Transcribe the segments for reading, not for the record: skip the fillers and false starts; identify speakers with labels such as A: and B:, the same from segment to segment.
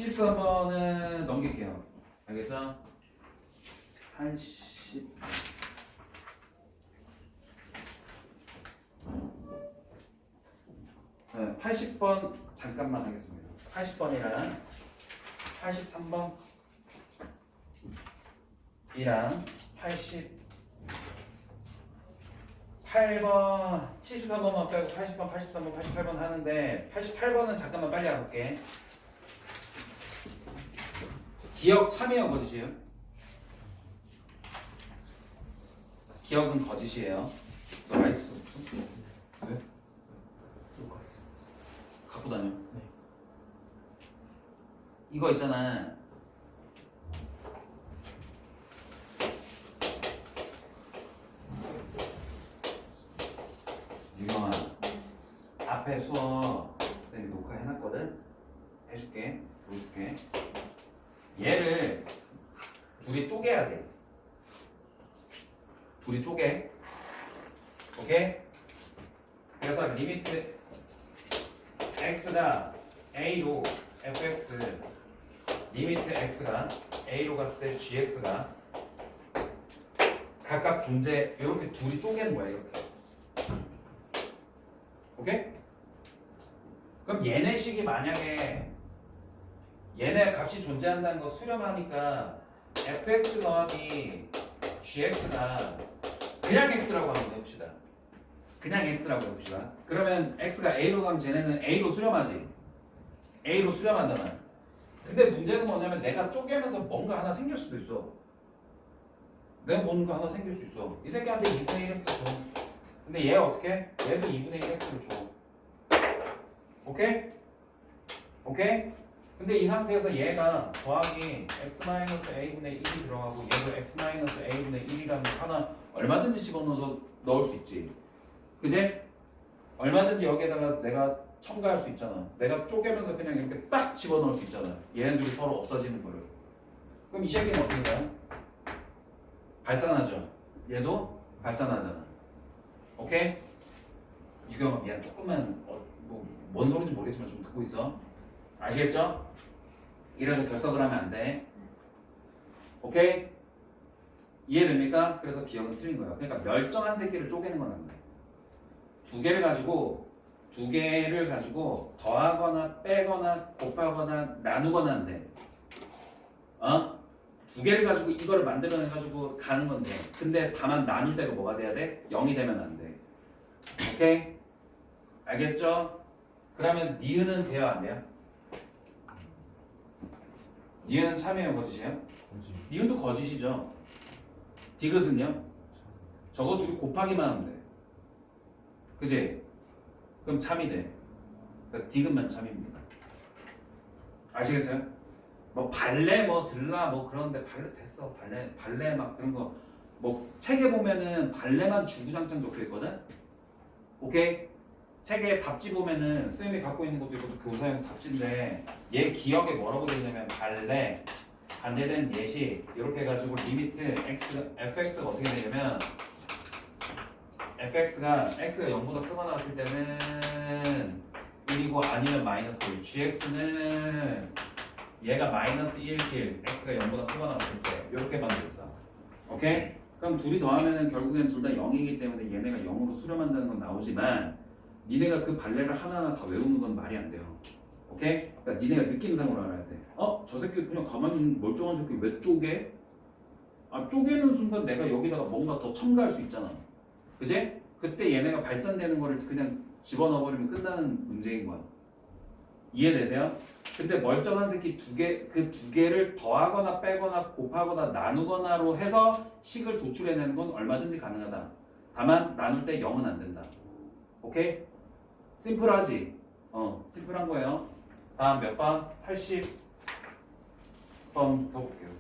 A: 73번은 넘길게요. 알겠죠? 80 네, 80번 잠깐만 하겠습니다. 80번이랑 83번 이랑 88번 73번만 빼고 80번, 83번, 88번 하는데 88번은 잠깐만 빨리 해볼게. 기억 참여 거짓이에요? 기억은 거짓이에요. 너 라이트 써?
B: 네? 똑같어.
A: 갖고 다녀.
B: 네.
A: 이거 있잖아. 유경아, 앞에 수업 쌤이 녹화해놨거든? 해줄게. 보여줄게. 얘를 둘이 쪼개야 돼. 둘이 쪼개. 오케이? 그래서 리미트 x가 a로 fx 리미트 x가 a로 갔을 때 gx가 각각 존재 이렇게 둘이 쪼개는 거야 이렇게. 오케이? 그럼 얘네 식이 만약에 얘네 값이 존재한다는 거 수렴하니까 fx 더하기 gx가 그냥 x라고 한번 해봅시다. 그냥 x라고 해봅시다. 그러면 x가 a로 가면 쟤네는 a로 수렴하지. a로 수렴하잖아. 근데 문제는 뭐냐면 내가 쪼개면서 뭔가 하나 생길 수도 있어. 내가 뭔가 하나 생길 수 있어. 이 새끼한테 2분의 1 x 줘. 근데 얘 어떻게? 얘도 2분의 1 x를 줘. 오케이? 오케이? 근데 이 상태에서 얘가 더하기 x-a분의 1이 들어가고 얘도 x-a분의 1이라는 거 하나 얼마든지 집어넣어서 넣을 수 있지. 그제? 얼마든지 여기에다가 내가 첨가할 수 있잖아. 내가 쪼개면서 그냥 이렇게 딱 집어넣을 수 있잖아. 얘네들이 서로 없어지는 거를. 그럼 이 새끼는 어떻게 가요? 발산하죠. 얘도 발산하잖아. 오케이? 유경아 미안. 조금만 뭔 소리인지 모르겠지만 좀 듣고 있어. 아시겠죠? 이래서 결석을 하면 안 돼. 오케이? 이해됩니까? 그래서 기억은 틀린 거예요. 그러니까 멸정한 새끼를 쪼개는 건 안 돼. 두 개를 가지고 더하거나 빼거나 곱하거나 나누거나 안 돼. 두 개를 가지고 이거를 만들어내가지고 가는 건데 근데 다만 나눌 때가 뭐가 돼야 돼? 0이 되면 안 돼. 오케이? 알겠죠? 그러면 니은은 돼요 안 돼요? 니은은 참이에요 거짓이에요?
B: 거짓.
A: 니은도 거짓이죠. 디귿은요? 저거 둘이 곱하기만 하면 돼. 그지? 그럼 참이 돼. 그러니까 디귿만 참입니다. 아시겠어요? 뭐 발레 뭐 들라 뭐 그런데 발레 됐어. 발레 막 그런 거 뭐 책에 보면은 발레만 주구장창 적혀 있거든. 오케이? 책에 답지 보면은 쌤이 갖고 있는 것도 이것도 교사용 답지인데 얘 기억에 뭐라고 되어 있냐면 발레 반대된 예시 이렇게 해가지고 리미트 fx가 어떻게 되냐면 fx가 x가 0보다 크거나 같을 때는 1이고 아니면 마이너스 1 gx는 얘가 마이너스 1길 x가 0보다 크거나 같을 때 이렇게 만들었어. 오케이? 그럼 둘이 더하면은 결국엔 둘 다 0이기 때문에 얘네가 0으로 수렴한다는 건 나오지만 니네가 그 발레를 하나하나 다 외우는 건 말이 안 돼요. 오케이? 그러니까 니네가 느낌상으로 알아야 돼. 저 새끼 그냥 가만히 있는 멀쩡한 새끼 왜 쪼개? 쪼개는 순간 내가 여기다가 뭔가 더 첨가할 수 있잖아. 그지? 그때 얘네가 발산되는 거를 그냥 집어넣어버리면 끝나는 문제인 거야. 이해되세요? 근데 멀쩡한 새끼 그 두 개를 더하거나 빼거나 곱하거나 나누거나로 해서 식을 도출해내는 건 얼마든지 가능하다. 다만 나눌 때 0은 안 된다. 오케이? 심플하지? 심플한 거예요. 다음 몇 번? 80번부터 볼게요.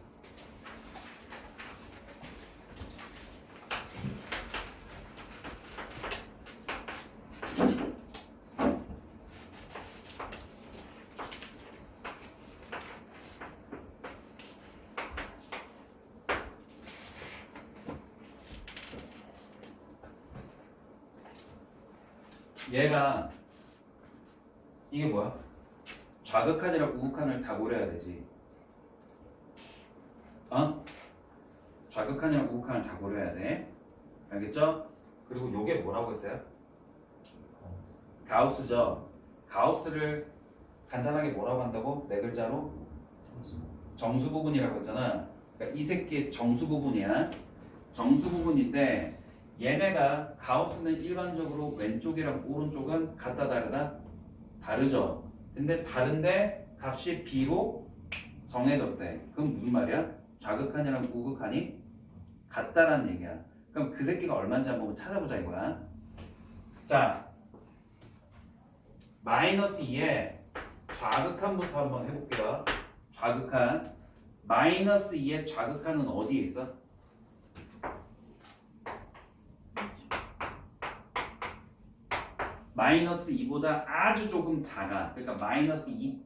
A: 얘가 이게 뭐야? 좌극한이랑 우극한을 다 고려해야 되지. 어? 좌극한이랑 우극한을 다 고려해야 돼. 알겠죠? 그리고 요게 뭐라고 했어요? 가우스죠. 가우스를 간단하게 뭐라고 한다고? 네 글자로? 정수 부분이라고 했잖아. 그러니까 이 새끼의 정수 부분이야. 정수 부분인데 얘네가 가우스는 일반적으로 왼쪽이랑 오른쪽은 같다 다르다? 다르죠. 근데 다른데 값이 B로 정해졌대. 그럼 무슨 말이야? 좌극한이랑 우극한이 같다라는 얘기야. 그럼 그 새끼가 얼마인지 한번 찾아보자 이거야. 자, 마이너스 2에 좌극한부터 한번 해볼게요. 좌극한. 마이너스 2의 좌극한은 어디에 있어? 마이너스 2보다 아주 조금 작아. 그러니까 마이너스 2.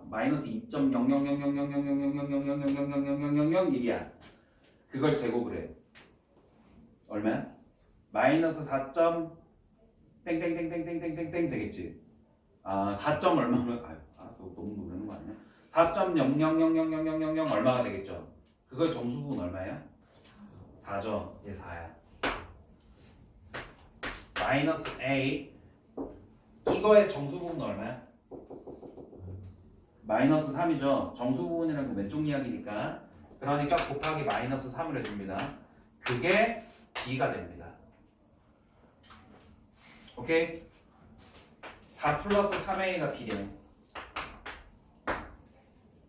A: 마이너스 2.000000000000000000000000000이야. 그걸 제곱을 해. 얼마야? 마이너스 4. 땡땡땡땡땡땡땡땡 되겠지. 아, 4. 얼마면 알았어. 너무 노래는 거 아니야? 4.0000000000 얼마가 되겠죠? 그걸 정수부분 얼마야? 4죠. 얘 4야. 마이너스 A 이거의 정수부분은 얼마야? 마이너스 3이죠. 정수부분이라는 건 왼쪽 이야기니까 그러니까 곱하기 마이너스 3을 해줍니다. 그게 B가 됩니다. 오케이? 4 플러스 3A가 B네.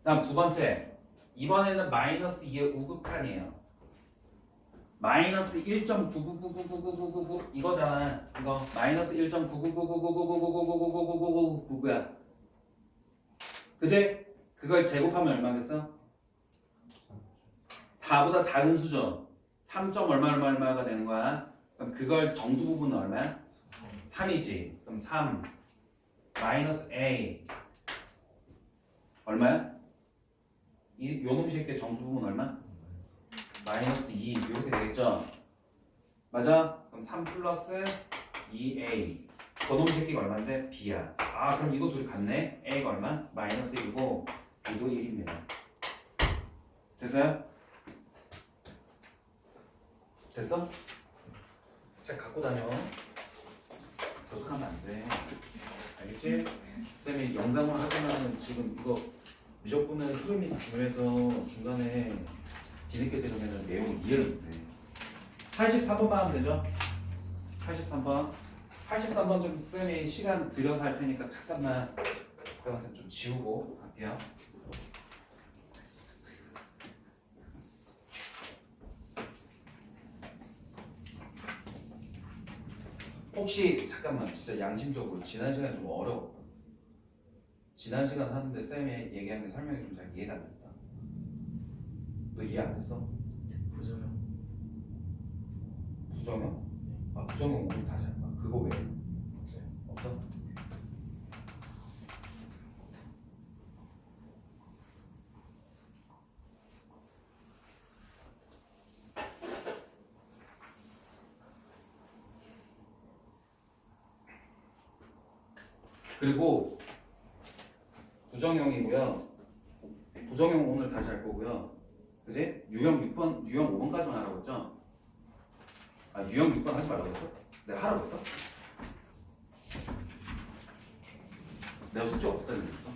A: 다음 두 번째 이번에는 마이너스 2의 우극한이에요. 마이너스 1.999999999 이거잖아. 이거 마이너스 1.99999999999999999야. 그제? 그걸 제곱하면 얼마겠어? 4보다 작은 수죠. 3. 얼마가 되는 거야. 그럼 그걸 정수 부분은 얼마야? 3이지. 그럼 3 마이너스 A 얼마야? 요놈 새끼의 정수 부분 얼마? 마이너스 2 이렇게 되겠죠? 맞아? 그럼 3 플러스 2A 그놈 새끼가 얼마인데? B야. 아 그럼 이거 둘이 같네? A가 얼마? 마이너스 1이고 B도 1입니다. 됐어요? 됐어? 책 갖고 다녀. 계속하면 안 돼. 알겠지? 쌤이 영상으로 하자면 지금 이거 미적분의 흐름이 중요해서 중간에 뒤늦게 들으면 내용을 이해를 못해. 83번만 하면 되죠? 83번. 83번 좀 쌤이 시간 들여서 할 테니까 잠깐만 쌤 좀 지우고 갈게요. 혹시 잠깐만 진짜 양심적으로 지난 시간에 좀 어려웠다. 지난 시간 하는데 쌤이 얘기한 게 설명이 좀 잘 이해가 안 됐다. 너 이해 안 됐어?
B: 부정형.
A: 부정형? 아 부정형 오늘 다시 할까? 그거 왜?
B: 없어요.
A: 없어? 그리고 부정형이고요. 부정형 오늘 다시 할 거고요. 그지? 유형 6번, 유형 5번까지만 하라고 했죠? 아 유형 6번 하지 말라고 했어? 내가 하라고 했어? 내가 숙제 어디다 내줬어?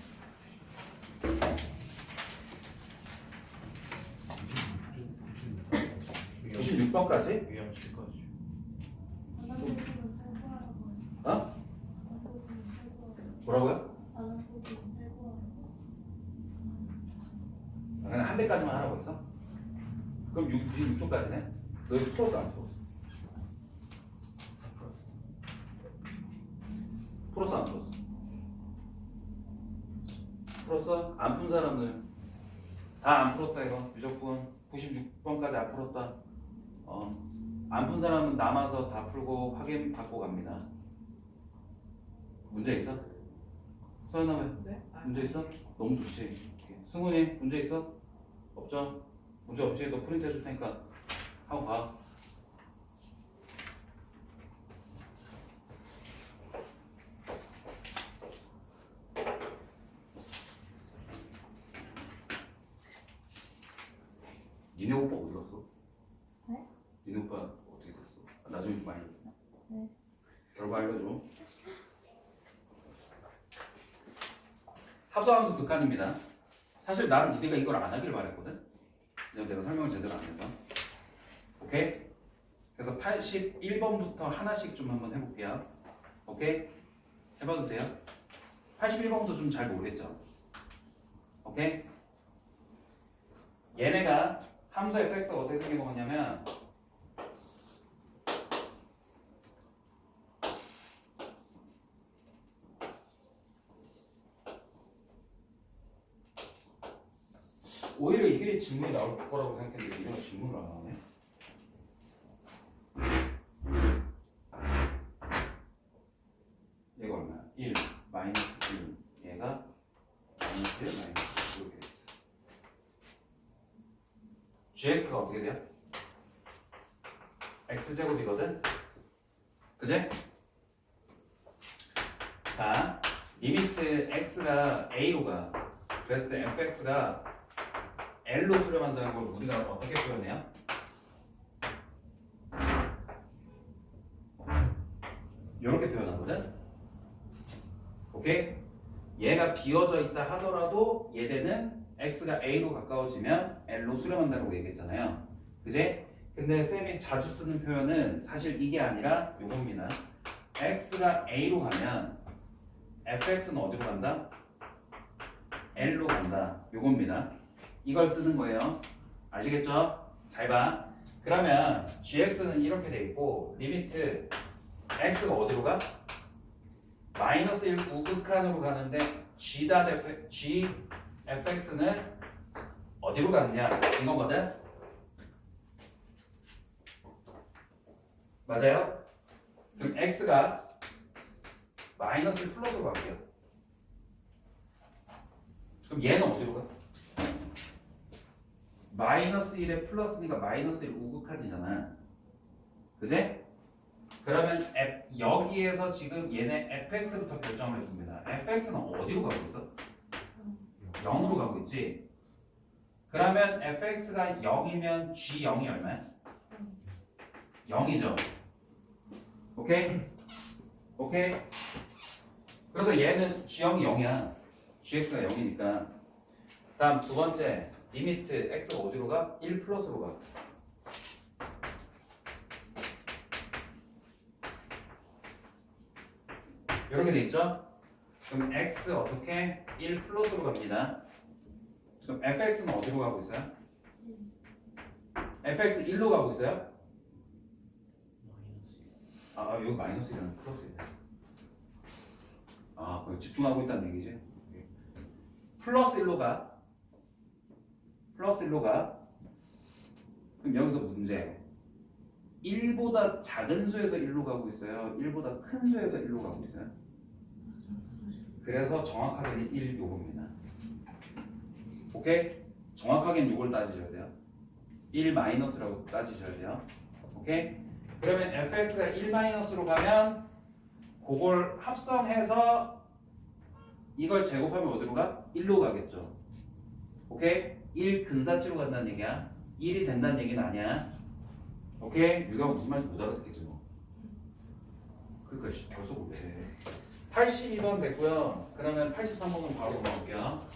A: 96번까지?
B: 유형 7까지.
A: 어? 뭐라고요? 그냥 한 대까지만 하라고 했어? 그럼 96초까지네? 너 이거 풀었어 안 풀었어?
B: 플러스.
A: 풀었어 안 풀었어? 풀었어? 안 푼 사람들 다 안 풀었다 이거 무조건 96번까지 안 풀었다. 안 푼 사람은 남아서 다 풀고 확인 받고 갑니다. 문제 있어? 서연아 왜?
C: 네?
A: 문제 있어? 너무 좋지. 승훈이 문제 있어? 없죠? 문제 없지? 너 프린트 해줄 테니까 하고 가. 니네 오빠 어디 갔어?
C: 네?
A: 니네 오빠 어떻게 됐어? 나중에 좀 알려줘.
C: 네.
A: 결과 알려줘. 합성함수 극한입니다. 사실 난 니네가 이걸 안 하길 바랬거든. 내가 설명을 제대로 안 해서. 오케이? 그래서 81번부터 하나씩 좀 한번 해볼게요. 오케이? 해봐도 돼요? 81번부터 좀 잘 모르겠죠? 오케이? 얘네가 함수 fx가 어떻게 생겨먹었냐면 오히려 이게 질문이 나올 거라고 생각했는데 이런 질문을 안 하네. 얘가 얼마야? 1 마이너스 1 얘가 마이너스 1 마이너스 1 이렇게 됐어. gx가 어떻게 돼요? x제곱이거든? 그제? 자 리미트 x가 a로 가 그랬을 때 fx가 L로 수렴한다는 걸 우리가 어떻게 표현해요? 이렇게 표현하거든? 오케이? 얘가 비어져 있다 하더라도 얘네는 X가 A로 가까워지면 L로 수렴한다고 얘기했잖아요. 그지? 근데 쌤이 자주 쓰는 표현은 사실 이게 아니라 요겁니다. X가 A로 가면 fx는 어디로 간다? L로 간다. 요겁니다. 이걸 쓰는 거예요. 아시겠죠? 잘 봐. 그러면 gx는 이렇게 돼 있고 리미트 x가 어디로 가? 마이너스 1 우극한으로 가는데 gfx는 어디로 가느냐 이거거든? 맞아요? 그럼 x가 마이너스 1 플러스로 갈게요. 그럼 얘는 어디로 가? 마이너스 1에 플러스니까 마이너스 1 우극한이잖아. 그제? 그러면 여기에서 지금 얘네 fx부터 결정을 해줍니다. fx는 어디로 가고 있어? 0으로 가고 있지? 그러면 fx가 0이면 g0이 얼마야? 0이죠? 오케이? 오케이? 그래서 얘는 g0이 0이야. gx가 0이니까. 다음 두 번째 리미트 x가 어디로 가? 1 플러스로 가. 이렇게 돼 있죠? 그럼 x 어떻게? 1 플러스로 갑니다. 그럼 fx는 어디로 가고 있어요? fx 1로 가고 있어요? 아 여기 마이너스 1이랑 플러스 1이야. 아 그럼 집중하고 있다는 얘기지? 오케이. 플러스 1로 가. 플러스 1로 가. 그럼 여기서 문제 1보다 작은 수에서 1로 가고 있어요? 1보다 큰 수에서 1로 가고 있어요? 그래서 정확하게는 1 요겁니다. 오케이? 정확하게는 요걸 따지셔야 돼요. 1 마이너스라고 따지셔야 돼요. 오케이? 그러면 fx가 1 마이너스로 가면 그걸 합성해서 이걸 제곱하면 어디로 가? 1로 가겠죠. 오케이? 1 근사치로 간다는 얘기야. 1이 된다는 얘기는 아니야. 오케이? 유가 무슨 말인지 못 알아듣겠지 뭐. 그러니까 결석을 왜 해. 82번 됐고요. 그러면 83번은 바로 넘어갈게요.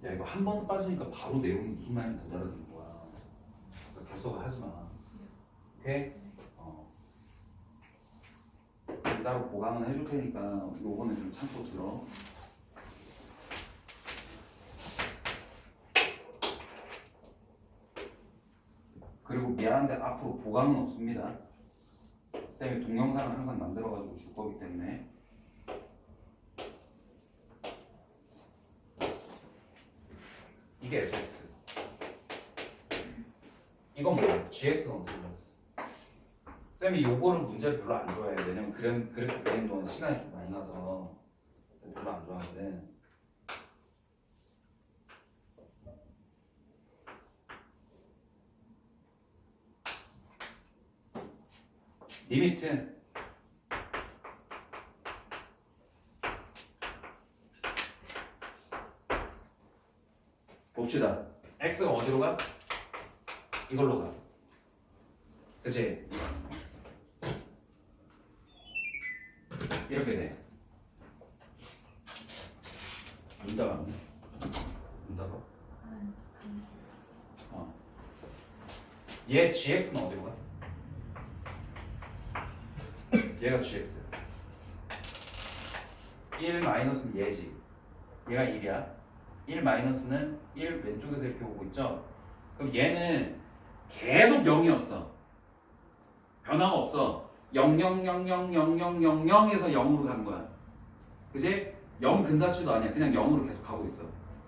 A: 야 이거 한 번 빠지니까 바로 내용이 무슨 말인지 못 알아듣는 거야. 그러니까 결석을 하지 마. 오케이? 따로 보강은 해줄 테니까 요거는 좀 참고 들어. 그리고 미안한데 앞으로 보강은 없습니다. 쌤이 동영상을 항상 만들어가지고 줄 거기 때문에. 이게 fx. 이건 뭐야? gx는 어떻게 들었어? 쌤이 요거를 문제를 별로 안 좋아해요. 왜냐면 그래프 그리는 동안 시간이 좀 많이 가서 별로 안 좋아하거든. 리미트 봅시다. x가 어디로 가? 이걸로 가. 그치? 이렇게 돼. 문 닫았네. 문 닫아. 얘 gx는 어디로 가? 얘가 gx. 1 마이너스는 얘지. 얘가 1이야. 1 마이너스는 1 왼쪽에서 이렇게 오고 있죠? 그럼 얘는 계속 0이었어. 변화가 없어. 0, 0, 0, 0, 0, 0, 0, 0에서 0으로 가는 거야. 그지? 0 근사치도 아니야. 그냥 0으로 계속 가고 있어.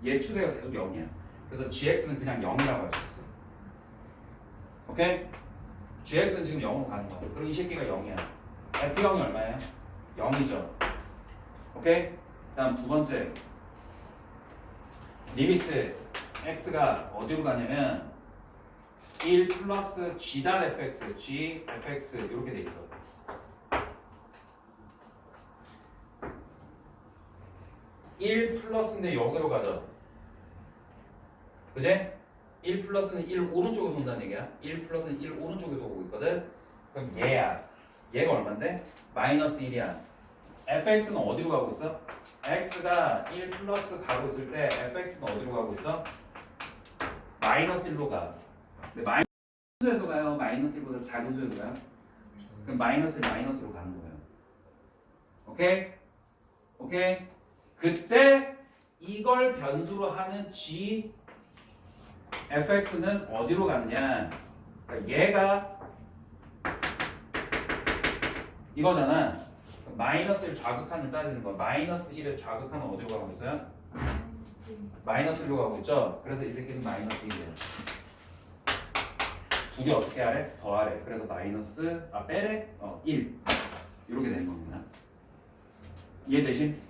A: 얘 추세가 계속 0이야. 그래서 gx는 그냥 0이라고 할 수 있어. 오케이? gx는 지금 0으로 가는 거야. 그럼 이 새끼가 0이야. f0이 얼마야? 0이죠. 오케이? 다음 두 번째. 리미트 x가 어디로 가냐면 1 플러스 g 단 fx, g fx 이렇게 돼 있어. (1) 플러스인데 여기로 가죠. 그지? 1 플러스는 1 오른쪽에서 온다는 얘기야. 1 플러스는 1 오른쪽에서 오고 있거든. 그럼 얘야. 얘가 얼만데? 마이너스 1이야. fx는 어디로 가고 있어? x가 1 플러스 가고 있을 때 fx는 어디로 가고 있어? 마이너스 1로 가. 근데 마이너스에서 가요? 마이너스 1보다 작은 수에서 가요? 그럼 마이너스 1, 마이너스로 가는 거예요. 오케이? 오케이? 그때 이걸 변수로 하는 g fx는 어디로 가느냐? 그러니까 얘가 이거잖아. 마이너스 1 좌극한을 따지는 거야. 마이너스 1의 좌극한은 어디로 가고 있어요? 마이너스 1로 가고 있죠? 그래서 이 새끼는 마이너스 1이에요. 두 개 어떻게 하래? 더하래. 그래서 마이너스, 빼래? 1. 이렇게 되는 겁니다. 이해되신?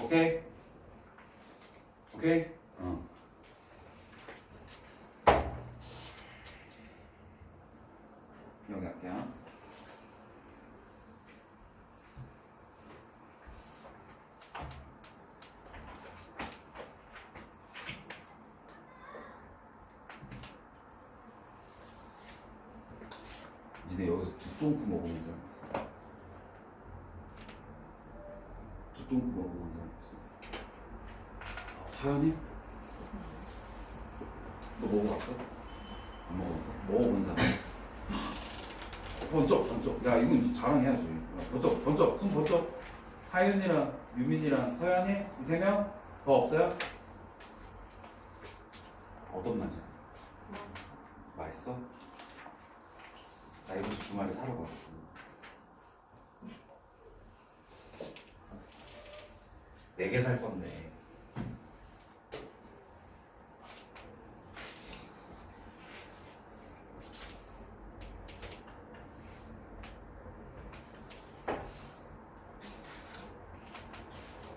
A: 오케이? 오케이? 여기 할게요. 니네 여기서 두쫑크 먹으면서 두쫑크 먹으면서 사연이? 너 먹어봤어? 안 먹어봤어? 먹어본 사람? 번쩍 번쩍. 야 이건 자랑해야지. 번쩍 번쩍 손 번쩍. 하윤이랑 유민이랑 서연이 이 세 명 더 없어요? 어떤 맛이야? 맛있어? 나 이번 주 주말에 사러 가거든. 4개 살 건데.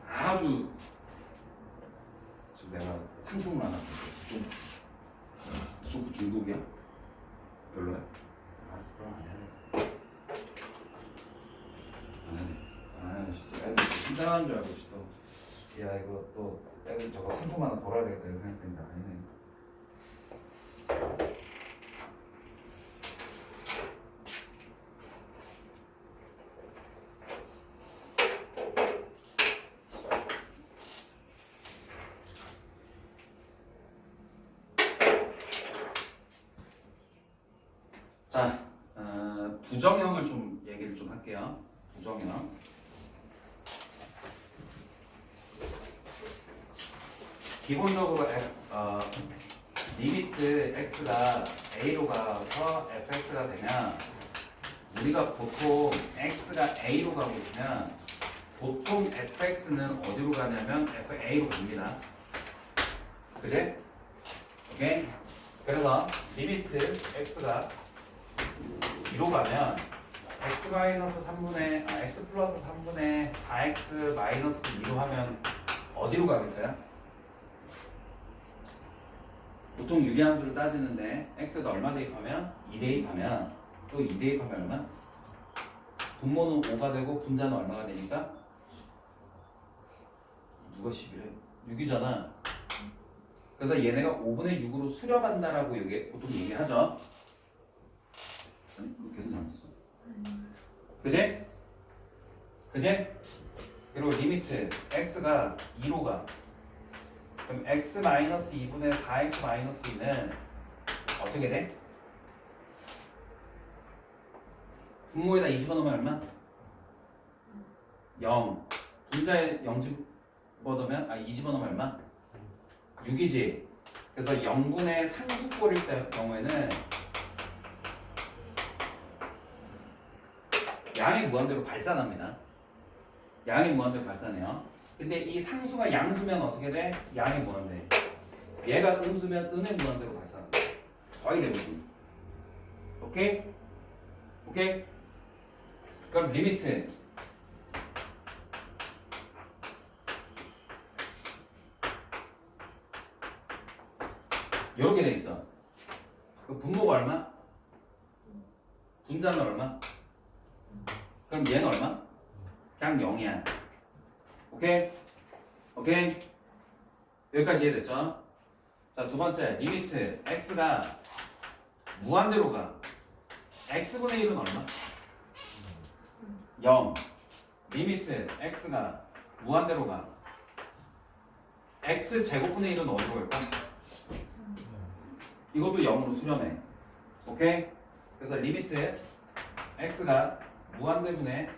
A: 아주 지금 내가 상품을 하나 좀 중독이야? 별로야? 알았어 그럼 안 해야 돼. 안 해. 애들 긴장하는 줄 알고 또 야 이거 또 애들 저거 상품 하나 돌아야 되겠다 이런 생각했는데 아니네. 자, 부정형을 좀 얘기를 좀 할게요. 부정형. 기본적으로 리미트 x가 a로 가서 fx가 되면 우리가 보통 x가 a로 가고 있으면 보통 fx는 어디로 가냐면 fa로 갑니다. 그지? 오케이? 그래서 리미트 x가 2로 가면 x 플러스 3분의 4x 마이너스 2로 하면 어디로 가겠어요? 보통 유리함수를 따지는데 x가 얼마 대입하면? 2 대입하면 또 2 대입하면 얼마? 분모는 5가 되고 분자는 얼마가 되니까? 누가 10이래? 6이잖아. 그래서 얘네가 5분의 6으로 수렴한다라고 보통 얘기하죠. 아니, 계산 잘못했어. 그지? 그지? 그리고 리미트 x가 2로 가. 그럼 x-2분의 4x-2는 어떻게 돼? 분모에다 2 집어넣으면 얼마? 0. 분자에 0 집어넣으면 2 집어넣으면 얼마? 6이지. 그래서 0분의 상수꼴일 경우에는 양이 무한대로 발산합니다. 양이 무한대로 발산해요. 근데 이 상수가 양수면 어떻게 돼? 양이 무한대. 얘가 음수면 음의 무한대로 발산한다. 거의 대부분. 오케이? 오케이? 그럼 리미트 이렇게 돼 있어. 그 분모가 얼마? 분자는 얼마? 그럼 얘는 얼마? 그냥 0이야. 오케이? 오케이? 여기까지 이해됐죠? 자, 두 번째 리미트 x가 무한대로 가. x분의 1은 얼마? 0. 리미트 x가 무한대로 가. x 제곱분의 1은 어디로 갈까? 이것도 0으로 수렴해. 오케이? 그래서 리미트 x가 무한대분의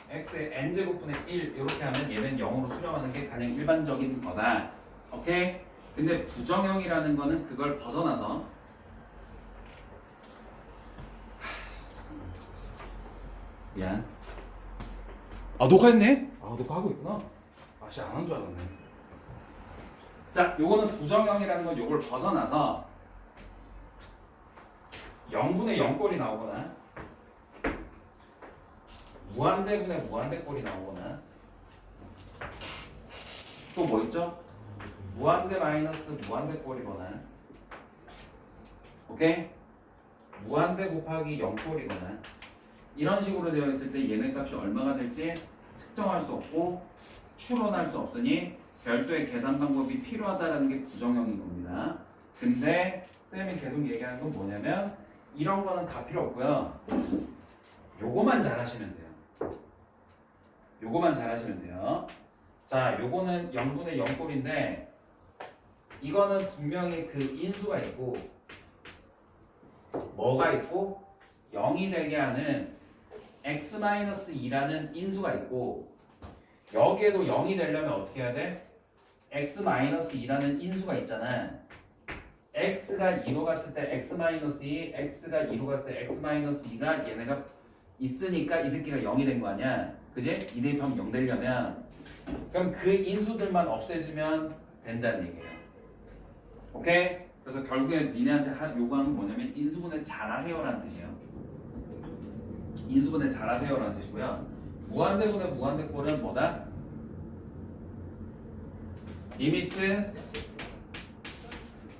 A: x의 n제곱분의 1 이렇게 하면 얘는 0으로 수렴하는 게 가장 일반적인 거다. 오케이? 근데 부정형이라는 거는 그걸 벗어나서 미안. 녹화했네? 녹화하고 있구나. 씨, 안 한 줄 알았네. 자, 요거는 부정형이라는 건 요걸 벗어나서 0분의 0꼴이 나오거나 무한대분의 무한대꼴이 나오거나 또 뭐 있죠? 무한대 마이너스 무한대꼴이거나 오케이? 무한대 곱하기 0꼴이거나 이런 식으로 되어 있을 때 얘네 값이 얼마가 될지 측정할 수 없고 추론할 수 없으니 별도의 계산 방법이 필요하다는 게 부정형인 겁니다. 근데 쌤이 계속 얘기하는 건 뭐냐면 이런 거는 다 필요 없고요. 요거만 잘하시면 돼요. 요거만 잘하시면 돼요. 자, 요거는 0분의 0꼴인데 이거는 분명히 그 인수가 있고 뭐가 있고 0이 되게 하는 x-2라는 인수가 있고 여기에도 0이 되려면 어떻게 해야 돼? x-2라는 인수가 있잖아. x가 2로 갔을 때 x-2, x가 2로 갔을 때 x-2가 얘네가 있으니까 이 새끼가 0이 된 거 아니야. 그지? 2 대입하면 0 되려면 그럼 그 인수들만 없애주면 된다는 얘기예요. 오케이? 그래서 결국에 니네한테 요구하는 건 뭐냐면 인수분해 잘하세요라는 뜻이에요. 인수분해 잘하세요라는 뜻이고요. 무한대분의 무한대꼴은 뭐다? 리미트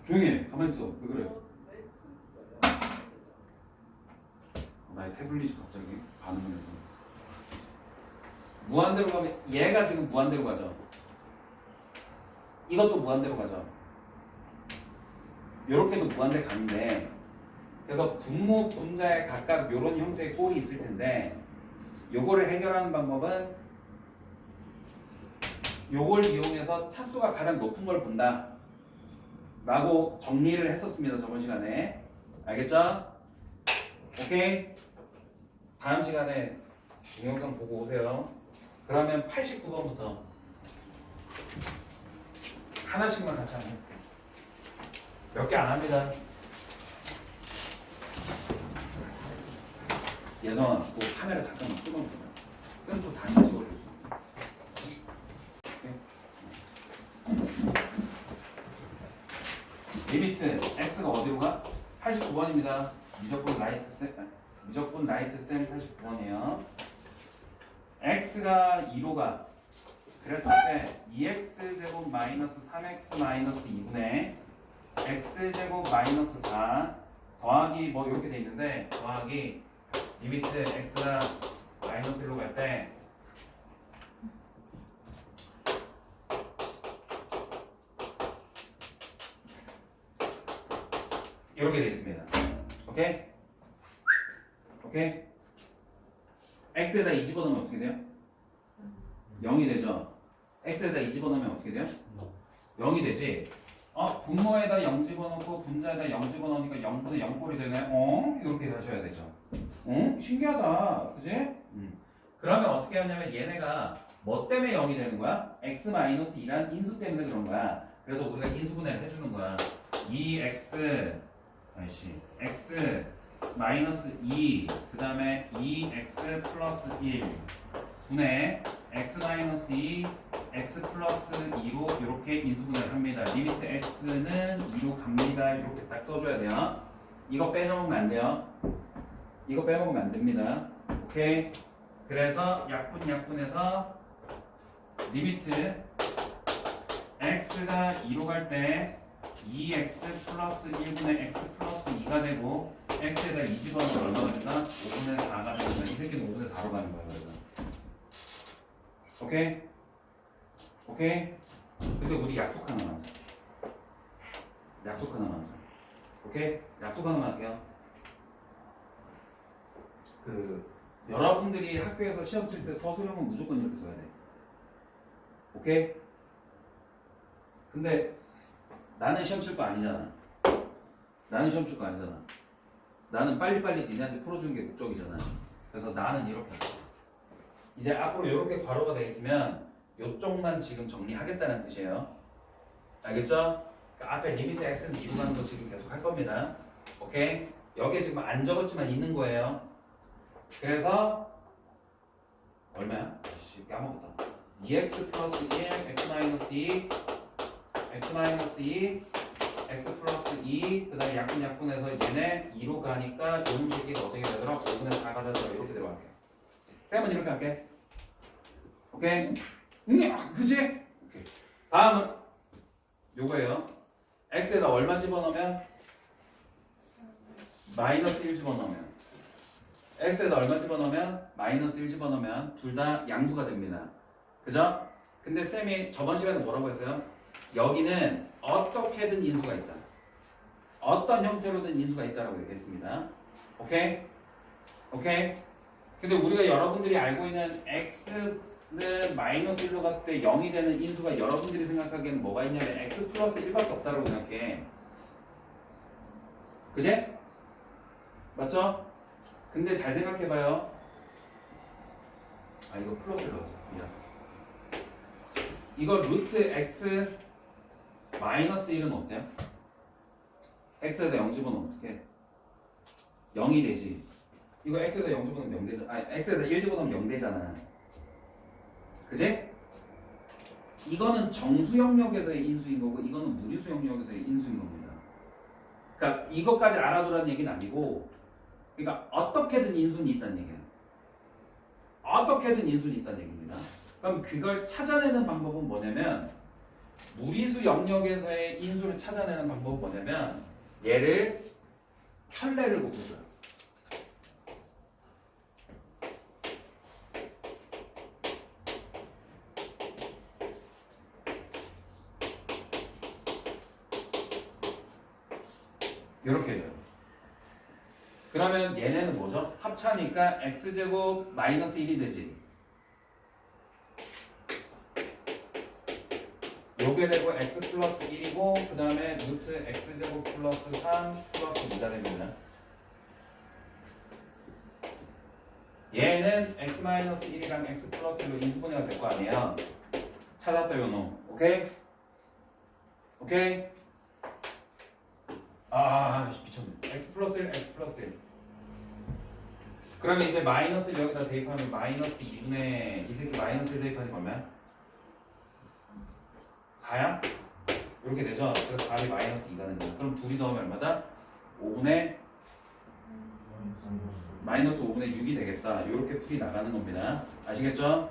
A: 조용히 해. 가만히 있어. 왜 그래? 나의 태블릿이 갑자기 반응을 해서 무한대로 가면 얘가 지금 무한대로 가죠. 이것도 무한대로 가죠. 요렇게도 무한대 가는데 그래서 분모 분자에 각각 요런 형태의 꼴이 있을 텐데 요거를 해결하는 방법은 요걸 이용해서 차수가 가장 높은 걸 본다 라고 정리를 했었습니다. 저번 시간에. 알겠죠? 오케이? 다음 시간에 동영상 보고 오세요. 그러면 89번부터 하나씩만 같이 한번 해볼게요. 몇 개 안 합니다. 예성아, 그 카메라 잠깐만 끄면 끄고 다시 찍어줄 수 있어. 리미트 x가 어디로 가? 89번입니다. 무조건 라이트 쌤 89번이에요. x가 2로 가. 그랬을 때 2x제곱 마이너스 3x 마이너스 2분의 x제곱 마이너스 4 더하기 뭐 이렇게 돼 있는데 더하기 리미트 x가 마이너스 1로 갈 때 이렇게 돼 있습니다. 오케이? 오케이? x에다 2 집어넣으면 어떻게 돼요? 0이 되죠? x에다 2 집어넣으면 어떻게 돼요? 0이 되지? 분모에다 0 집어넣고 분자에다 0 집어넣으니까 0분의 0꼴이 되네. 이렇게 하셔야 되죠. 신기하다. 그지? 그러면 어떻게 하냐면 얘네가 뭐 때문에 0이 되는 거야? x-2란 인수 때문에 그런 거야. 그래서 우리가 인수분해를 해주는 거야. 2x x-2 그 다음에 2x 플러스 1 분의 x-2 x 플러스 2로 이렇게 인수분해를 합니다. 리미트 x는 2로 갑니다. 이렇게 딱 써줘야 돼요. 이거 빼먹으면 안 돼요. 이거 빼먹으면 안 됩니다. 오케이? 그래서 약분해서 리미트 x가 2로 갈 때 2x 플러스 1분의 x 플러스 2가 되고 x에다 2 집어넣으면 얼마가 된다? 5분의 4가 된다. 이 새끼는 5분의 4로 가는 거야. 그래서. 오케이? 오케이? 근데 우리 약속 하나만 하자. 약속 하나만 하자. 오케이? 약속 하나만 할게요. 여러분들이 학교에서 시험 칠 때 서술형은 무조건 이렇게 써야 돼. 오케이? 근데 나는 시험 칠 거 아니잖아. 나는 빨리빨리 니네한테 풀어주는 게 목적이잖아. 그래서 나는 이렇게 할게. 이제 앞으로 이렇게 괄호가 돼 있으면 이쪽만 지금 정리하겠다는 뜻이에요. 알겠죠? 그러니까 앞에 리미트 x는 2로 가는 거 지금 계속 할 겁니다. 오케이? 여기에 지금 안 적었지만 있는 거예요. 그래서 얼마야? 까먹었다. 2x 플러스 1, x 마이너스 2, x 마이너스 2, x 플러스 2, 그 다음에 약분해서 얘네 2로 가니까 요놈 새끼가 어떻게 되더라? 5분의 4가 되더라. 이렇게 들어갈게. 쌤은 이렇게 할게. 오케이? 그치? 오케이. 다음은 요거예요. x에다 얼마 집어넣으면? 마이너스 1 집어넣으면. x에다 얼마 집어넣으면? 마이너스 1 집어넣으면 둘 다 양수가 됩니다. 그죠? 근데 쌤이 저번 시간에 뭐라고 했어요? 여기는 어떻게든 인수가 있다. 어떤 형태로든 인수가 있다라고 얘기했습니다. 오케이? 오케이? 근데 우리가 여러분들이 알고 있는 x는 마이너스 1로 갔을 때 0이 되는 인수가 여러분들이 생각하기에는 뭐가 있냐면 x 플러스 1밖에 없다라고 생각해. 그지? 맞죠? 근데 잘 생각해봐요. 이거 플러스로 하자. 이거 루트 x 마이너스 1은 어때요? x에다 0 집어넣으면 어떡해? 0이 되지. 이거 x에다 0 집어넣으면 0 되잖아. x에다 1 집어넣으면 0 되잖아. 그지? 이거는 정수 영역에서의 인수인 거고 이거는 무리수 영역에서의 인수인 겁니다. 그러니까 이것까지 알아두라는 얘기는 아니고 그러니까 어떻게든 인수는 있다는 얘기야. 어떻게든 인수는 있다는 얘기입니다. 그럼 그걸 찾아내는 방법은 뭐냐면 무리수 영역에서의 인수를 찾아내는 방법은 뭐냐면 얘를 편례를 곱해줘요. 이렇게 해줘요. 그러면 얘네는 뭐죠? 합차니까 x제곱 마이너스 1이 되지. 요게 되고 x 플러스 1이고 그 다음에 루트 x제곱 플러스 3 플러스 2가 됩니다. 얘는 x 마이너스 1이랑 x 플러스 1로 인수분해가 될 거 아니에요. 찾았다 요놈. 오케이? 오케이? 미쳤네. x 플러스 1, x 플러스 1. 그러면 이제 마이너스를 여기다 대입하면 마이너스 2분의 이 새끼 마이너스 1 대입하니까 얼마야? 4야? 이렇게 되죠? 그래서 답이 마이너스 2가 된다. 그럼 둘이 넣으면 얼마다? 5분의 마이너스 5분의 6이 되겠다. 이렇게 풀이 나가는 겁니다. 아시겠죠?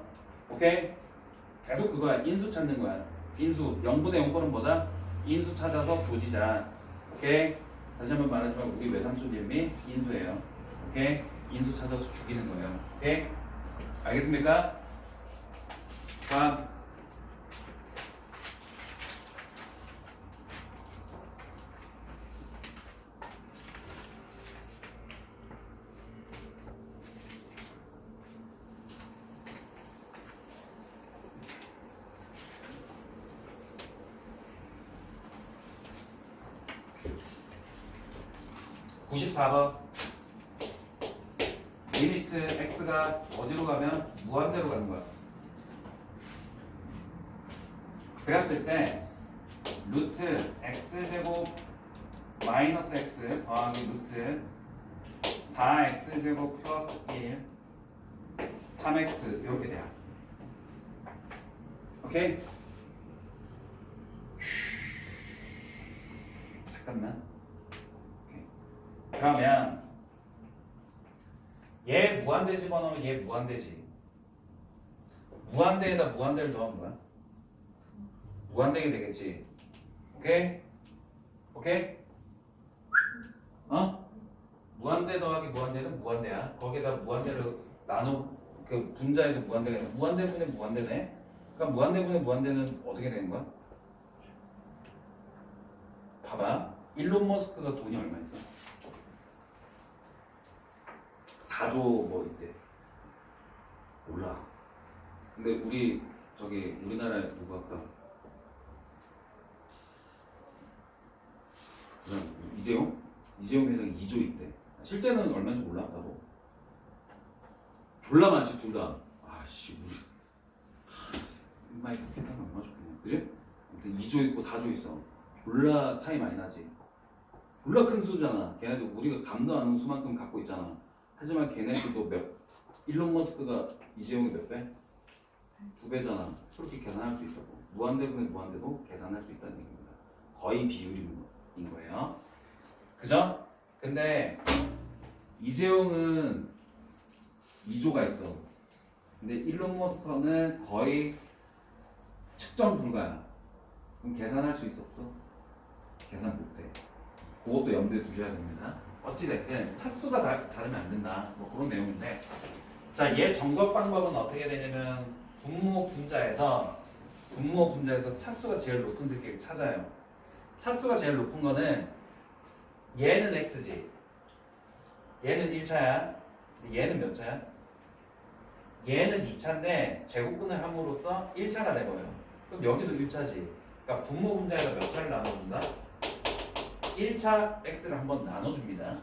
A: 오케이? 계속 그거야. 인수 찾는 거야. 인수. 0분의 0꼴은 뭐다? 인수 찾아서 조지자. 오케이? 다시 한번 말하지만 우리 외삼촌 이름이 인수예요. 오케이? 인수 찾아서 죽이는 거예요. 오케이? 알겠습니까? 다음. 94번. 리미트 x가 어디로 가면 무한대로 가는 거야. 그랬을 때 루트 x제곱 마이너스 x 더하기 루트 4x제곱 플러스 1 3x 이렇게 돼요. 오케이? 잠깐만. 오케이. 그러면 얘 무한대 집어넣으면 얘 무한대지. 무한대에다 무한대를 더하면 뭐야? 무한대게 되겠지. 오케이? 오케이? 어? 무한대 더하기 무한대는 무한대야. 거기에다 무한대를 나눠 그 분자에도 무한대가 있네. 무한대분의 무한대네. 그러니까 무한대분의 무한대는 어떻게 되는 거야? 봐봐. 일론 머스크가 돈이 얼마 있어? 4조 뭐 있대. 몰라. 근데 우리나라에 누구 아까 이재용 회장이 2조 있대. 실제는 얼마인지 몰라 나도. 졸라 많지 둘 다. 아씨 우리 인마이 포켓하면 얼마나 좋겠냐, 그지? 아무튼 2조 있고 4조 있어. 졸라 차이 많이 나지. 졸라 큰 수잖아. 걔네들 우리가 감도 안 오는 수만큼 갖고 있잖아. 하지만 걔네들도 일론 머스크가 이재용이 몇 배? 2배잖아. 그렇게 계산할 수 있다고. 무한대분의 무한대도 계산할 수 있다는 얘기입니다. 거의 비율인 거예요. 그죠? 근데 이재용은 2조가 있어. 근데 일론 머스크는 거의 측정 불가야. 그럼 계산할 수 있어 없어? 계산 못해. 그것도 염두에 두셔야 됩니다. 어찌됐든 차수가 다르면 안 된다. 뭐 그런 내용인데, 자, 얘 정석 방법은 어떻게 되냐면 분모 분자에서 차수가 제일 높은 새끼를 찾아요. 차수가 제일 높은 거는 얘는 x지. 얘는 1차야. 얘는 몇 차야? 얘는 2차인데 제곱분을 함으로써 1차가 돼버려. 그럼 여기도 1차지. 그러니까 분모 분자에다 몇 차를 나눠준다? 1차 x를 한번 나눠줍니다.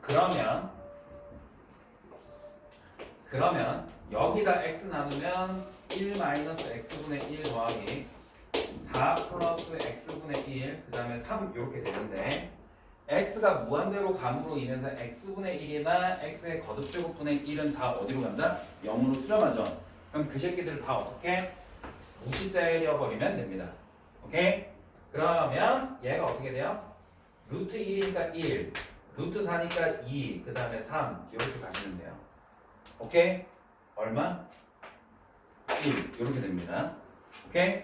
A: 그러면 여기다 x 나누면 1 마이너스 x분의 1 더하기 4 플러스 x분의 1 그 다음에 3 이렇게 되는데, x가 무한대로 감으로 인해서 x분의 1이나 x의 거듭제곱분의 1은 다 어디로 간다? 0으로 수렴하죠. 그럼 그 새끼들을 다 어떻게? 무시 때려버리면 됩니다. 오케이? 그러면 얘가 어떻게 돼요? 루트 1이니까 1, 루트 4니까 2, 그 다음에 3 이렇게 가시면 돼요. 오케이? 얼마? 1 이렇게 됩니다. 오케이?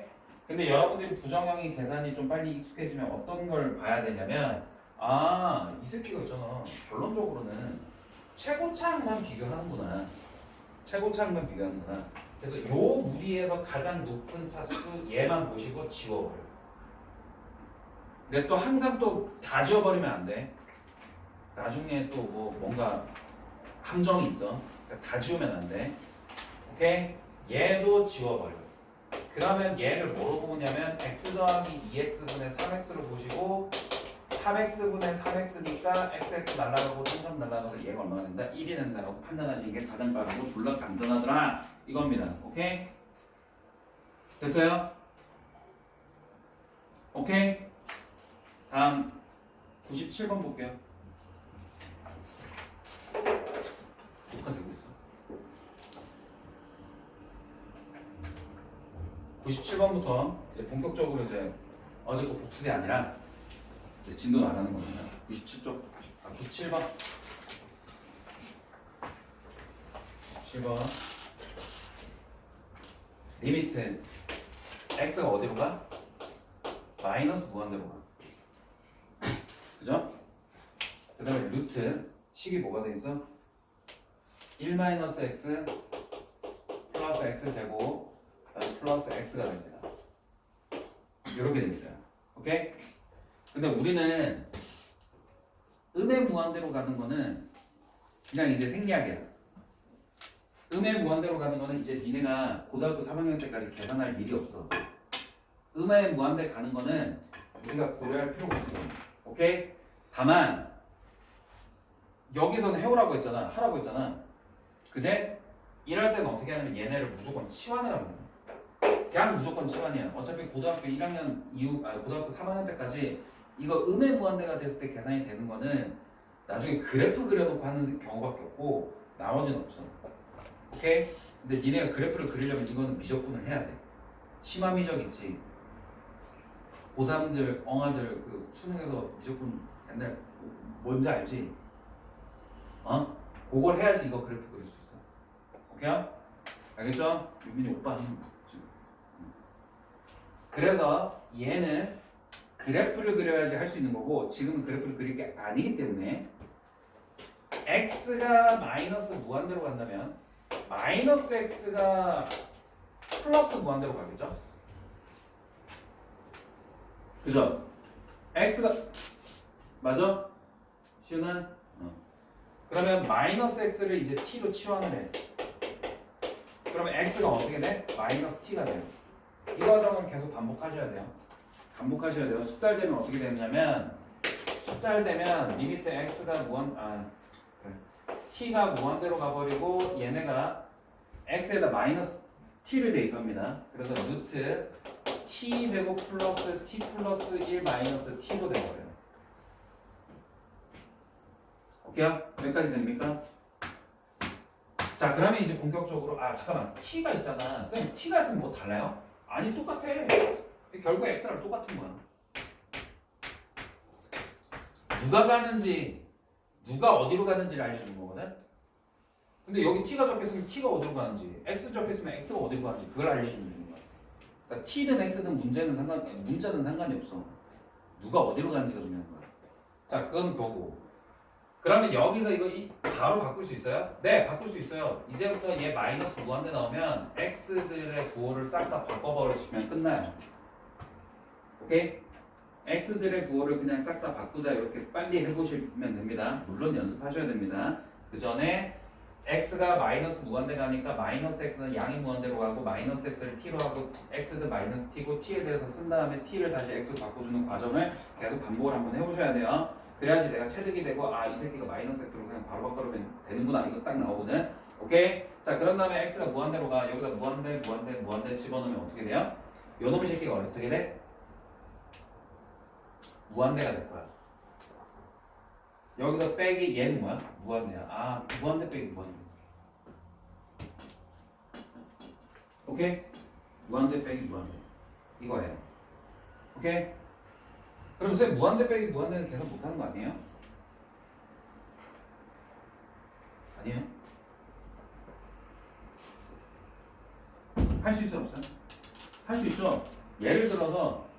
A: 근데 여러분들이 부정형이 계산이 좀 빨리 익숙해지면 어떤 걸 봐야 되냐면, 이 새끼가 있잖아. 결론적으로는 최고차항만 비교하는구나. 그래서 요 무리에서 가장 높은 차수 얘만 보시고 지워버려. 근데 또 항상 또 다 지워버리면 안 돼. 나중에 또 뭐 뭔가 함정이 있어. 그러니까 다 지우면 안 돼. 오케이? 얘도 지워버려. 그러면 얘를 뭐로 보냐면 x 더하기 2x분의 3x로 보시고, 3x분의 3x니까 xx 날라가고 3 날라가서 얘가 얼마가 된다? 1이 된다라고 판단하시는 게 가장 빠르고 졸라 간단하더라 이겁니다. 오케이? 됐어요? 오케이? 다음 97번 볼게요. 녹화되고 있어. 97번부터 이제 본격적으로 이제 어제 거 복습이 아니라 이제 진도 나가는 겁니다. 97쪽, 97번. 97번. 리미트 x가 어디로 가? 마이너스 무한대로 가. 그죠? 그 다음에 루트 식이 뭐가 돼 있어? 1 마이너스 x 플러스 x 제곱 플러스 x가 됩니다. 이렇게 돼 있어요. 오케이? 근데 우리는 음의 무한대로 가는 거는 그냥 이제 생략이야. 음의 무한대로 가는 거는 이제 니네가 고등학교 3학년 때까지 계산할 일이 없어. 음의 무한대 가는 거는 우리가 고려할 필요가 없어. 오케이? 다만 여기서는 해오라고 했잖아. 하라고 했잖아. 그제? 일할 때는 어떻게 하냐면 얘네를 무조건 치환을 합니다. 그냥 무조건 치환이야. 어차피 고등학교 1학년 이후, 고등학교 3학년 때까지 이거 음의 무한대가 됐을 때 계산이 되는 거는 나중에 그래프 그려놓고 하는 경우밖에 없고 나머지는 없어. 오케이? 근데 니네가 그래프를 그리려면 이거는 미적분을 해야 돼. 심화 미적 있지. 고3들, 엉아들 그 수능에서 미적분 옛날 뭔지 알지? 어? 그걸 해야지 이거 그래프 그릴 수 있어. 오케이? 알겠죠? 유민이 오빠는 지금. 그래서 얘는 그래프를 그려야지 할 수 있는 거고 지금은 그래프를 그릴 게 아니기 때문에 x가 마이너스 무한대로 간다면 마이너스 x가 플러스 무한대로 가겠죠? 그죠? x가 맞아? 시윤아? 그러면 마이너스 x를 이제 t로 치환을 해. 그러면 x가 어떻게 돼? 마이너스 t가 돼요. 이 과정을 계속 반복하셔야 돼요. 반복하셔야 돼요. 숙달되면 어떻게 되냐면 숙달되면 리미트 x가 t가 무한대로 가버리고 얘네가 x에다 마이너스 t를 대입합니다. 그래서 루트 t 제곱 플러스 t 플러스 1 마이너스 t로 돼버려요. 오케이요? 여기까지 됩니까? 자 그러면 이제 본격적으로 잠깐만 t가 있잖아. 쌤 t가 있으면 뭐 달라요? 아니 똑같아. 결국 x랑 똑같은 거야. 누가 가는지 누가 어디로 가는지를 알려주는 거거든. 근데 여기 t가 적혀있으면 t가 어디로 가는지 x 적혀있으면 x가 어디로 가는지 그걸 알려주면 되는 거야. 그러니까 t든 x든 문자는 상관이 없어. 누가 어디로 가는지가 중요한 거야. 자 그건 그거고. 그러면 여기서 이거 바로 바꿀 수 있어요? 네, 바꿀 수 있어요. 이제부터 얘 마이너스 무한대 나오면 x들의 부호를 싹 다 바꿔버리시면 끝나요. 오케이? x들의 부호를 그냥 싹 다 바꾸자 이렇게 빨리 해보시면 됩니다. 물론 연습하셔야 됩니다. 그 전에 x가 마이너스 무한대 가니까 마이너스 x는 양이 무한대로 가고 마이너스 x를 t로 하고 x는 마이너스 t고 t에 대해서 쓴 다음에 t를 다시 x로 바꿔주는 과정을 계속 반복을 한번 해보셔야 돼요. 그래야지 내가 체득이 되고 이 새끼가 마이너스 x로 그냥 바로 바꿔주면 되는구나 이거 딱 나오거든. 오케이? 자 그런 다음에 x가 무한대로 가. 여기다 무한대 집어넣으면 어떻게 돼요? 요놈의 새끼가 어떻게 돼? 무한대가 될 거야. 여기서 빼기 얘는 뭐야? 무한대야. 무한대 빼기 무한대. 오케이? 무한대 빼기 무한대. 이거예요. 오케이? 그럼 쌤 무한대 빼기 무한대는 계속 못하는 거 아니에요? 아니에요? 할 수 있어요 없어요? 할 수 있죠. 예를 들어서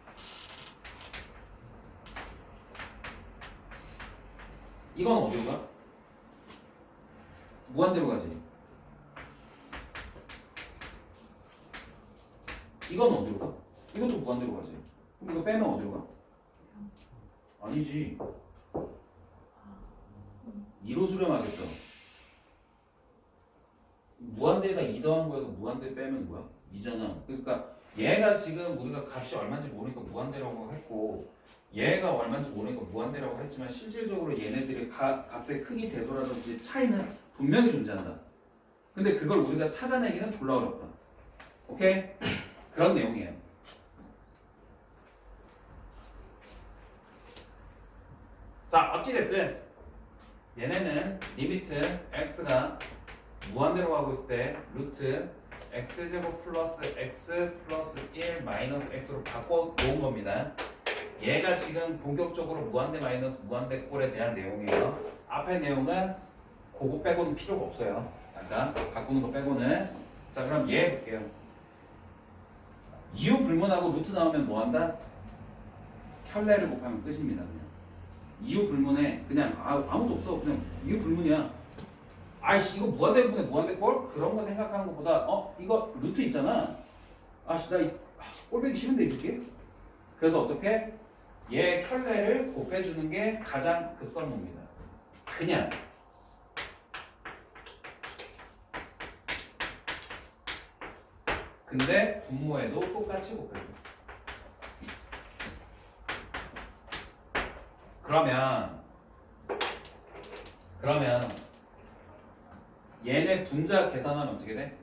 A: 이건 어디로 가? 무한대로 가지. 이건 어디로 가? 이것도 무한대로 가지. 그럼 이거 빼면 어디로 가? 아니지. 2로 수렴하겠죠. 무한대가 2 더한 거에서 무한대 빼면 뭐야? 2잖아. 그러니까 얘가 지금 우리가 값이 얼마인지 모르니까 무한대라고 했고 얘가 얼마인지 모르니까 무한대라고 했지만 실질적으로 얘네들의 값의 크기 대소라든지 차이는 분명히 존재한다. 근데 그걸 우리가 찾아내기는 졸라 어렵다. 오케이? 그런 내용이에요. 자 어찌됐든 얘네는 리미트 x가 무한대로 가고 있을 때 루트 x제곱 플러스 x 플러스 1 마이너스 x로 바꿔 놓은 겁니다. 얘가 지금 본격적으로 무한대 마이너스 무한대 꼴에 대한 내용이에요. 앞에 내용은 그거 빼고는 필요가 없어요. 아까 바꾸는 거 빼고는. 자 그럼 얘 볼게요. 이유 불문하고 루트 나오면 뭐 한다? 켤레를 곱하면 끝입니다. 그냥. 이유 불문에 그냥 아무도 없어. 그냥 이유 불문이야. 아이씨 이거 무한대분의 무한대 꼴? 그런 거 생각하는 것보다 이거 루트 있잖아. 나 꼴배기 싫은데 이 새끼? 그래서 어떻게? 얘 켤레를 곱해주는 게 가장 급선무입니다. 그냥 근데 분모에도 똑같이 곱해줘. 그러면 얘네 분자 계산하면 어떻게 돼?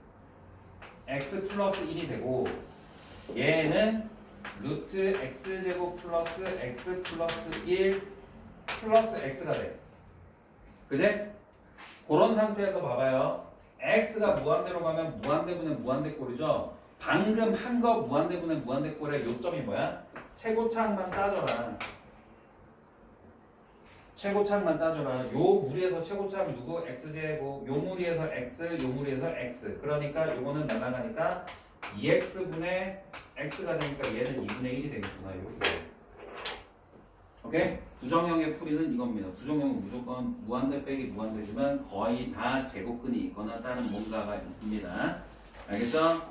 A: x 플러스 1이 되고 얘는 루트 x제곱 플러스 x 플러스 1 플러스 x가 돼. 그제? 그런 상태에서 봐봐요. x가 무한대로 가면 무한대분의 무한대꼴이죠. 방금 한 거 무한대분의 무한대꼴의 요점이 뭐야? 최고차항만 따져라. 최고차항만 따져라. 요 무리에서 최고차항 누구? x제곱. 요 무리에서 x, 요 무리에서 x. 그러니까 요거는 날아가니까 2x분의 x가 되니까 얘는 2분의 1이 되겠구나. 이렇게. 오케이? 부정형의 풀이는 이겁니다. 부정형은 무조건 무한대 빼기 무한대지만 거의 다 제곱근이 있거나 다른 뭔가가 있습니다. 알겠죠?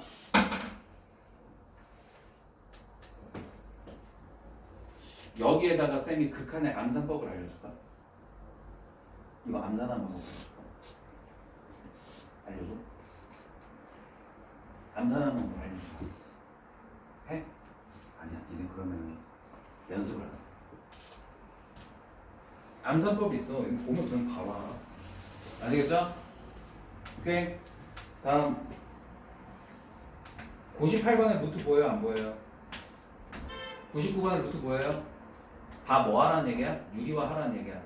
A: 여기에다가 쌤이 극한의 암산법을 알려줄까? 이거 암산하는 방법 알려줘? 암산하는 방법 알려줘. 해? 아니야, 니네 그러면 연습을 하자. 암산법이 있어. 이거 보면 그냥 봐봐. 아시겠죠? 오케이. 다음 98번의 루트 보여요? 안 보여요? 99번의 루트 보여요? 다 뭐 하라는 얘기야? 유리화 하라는 얘기야.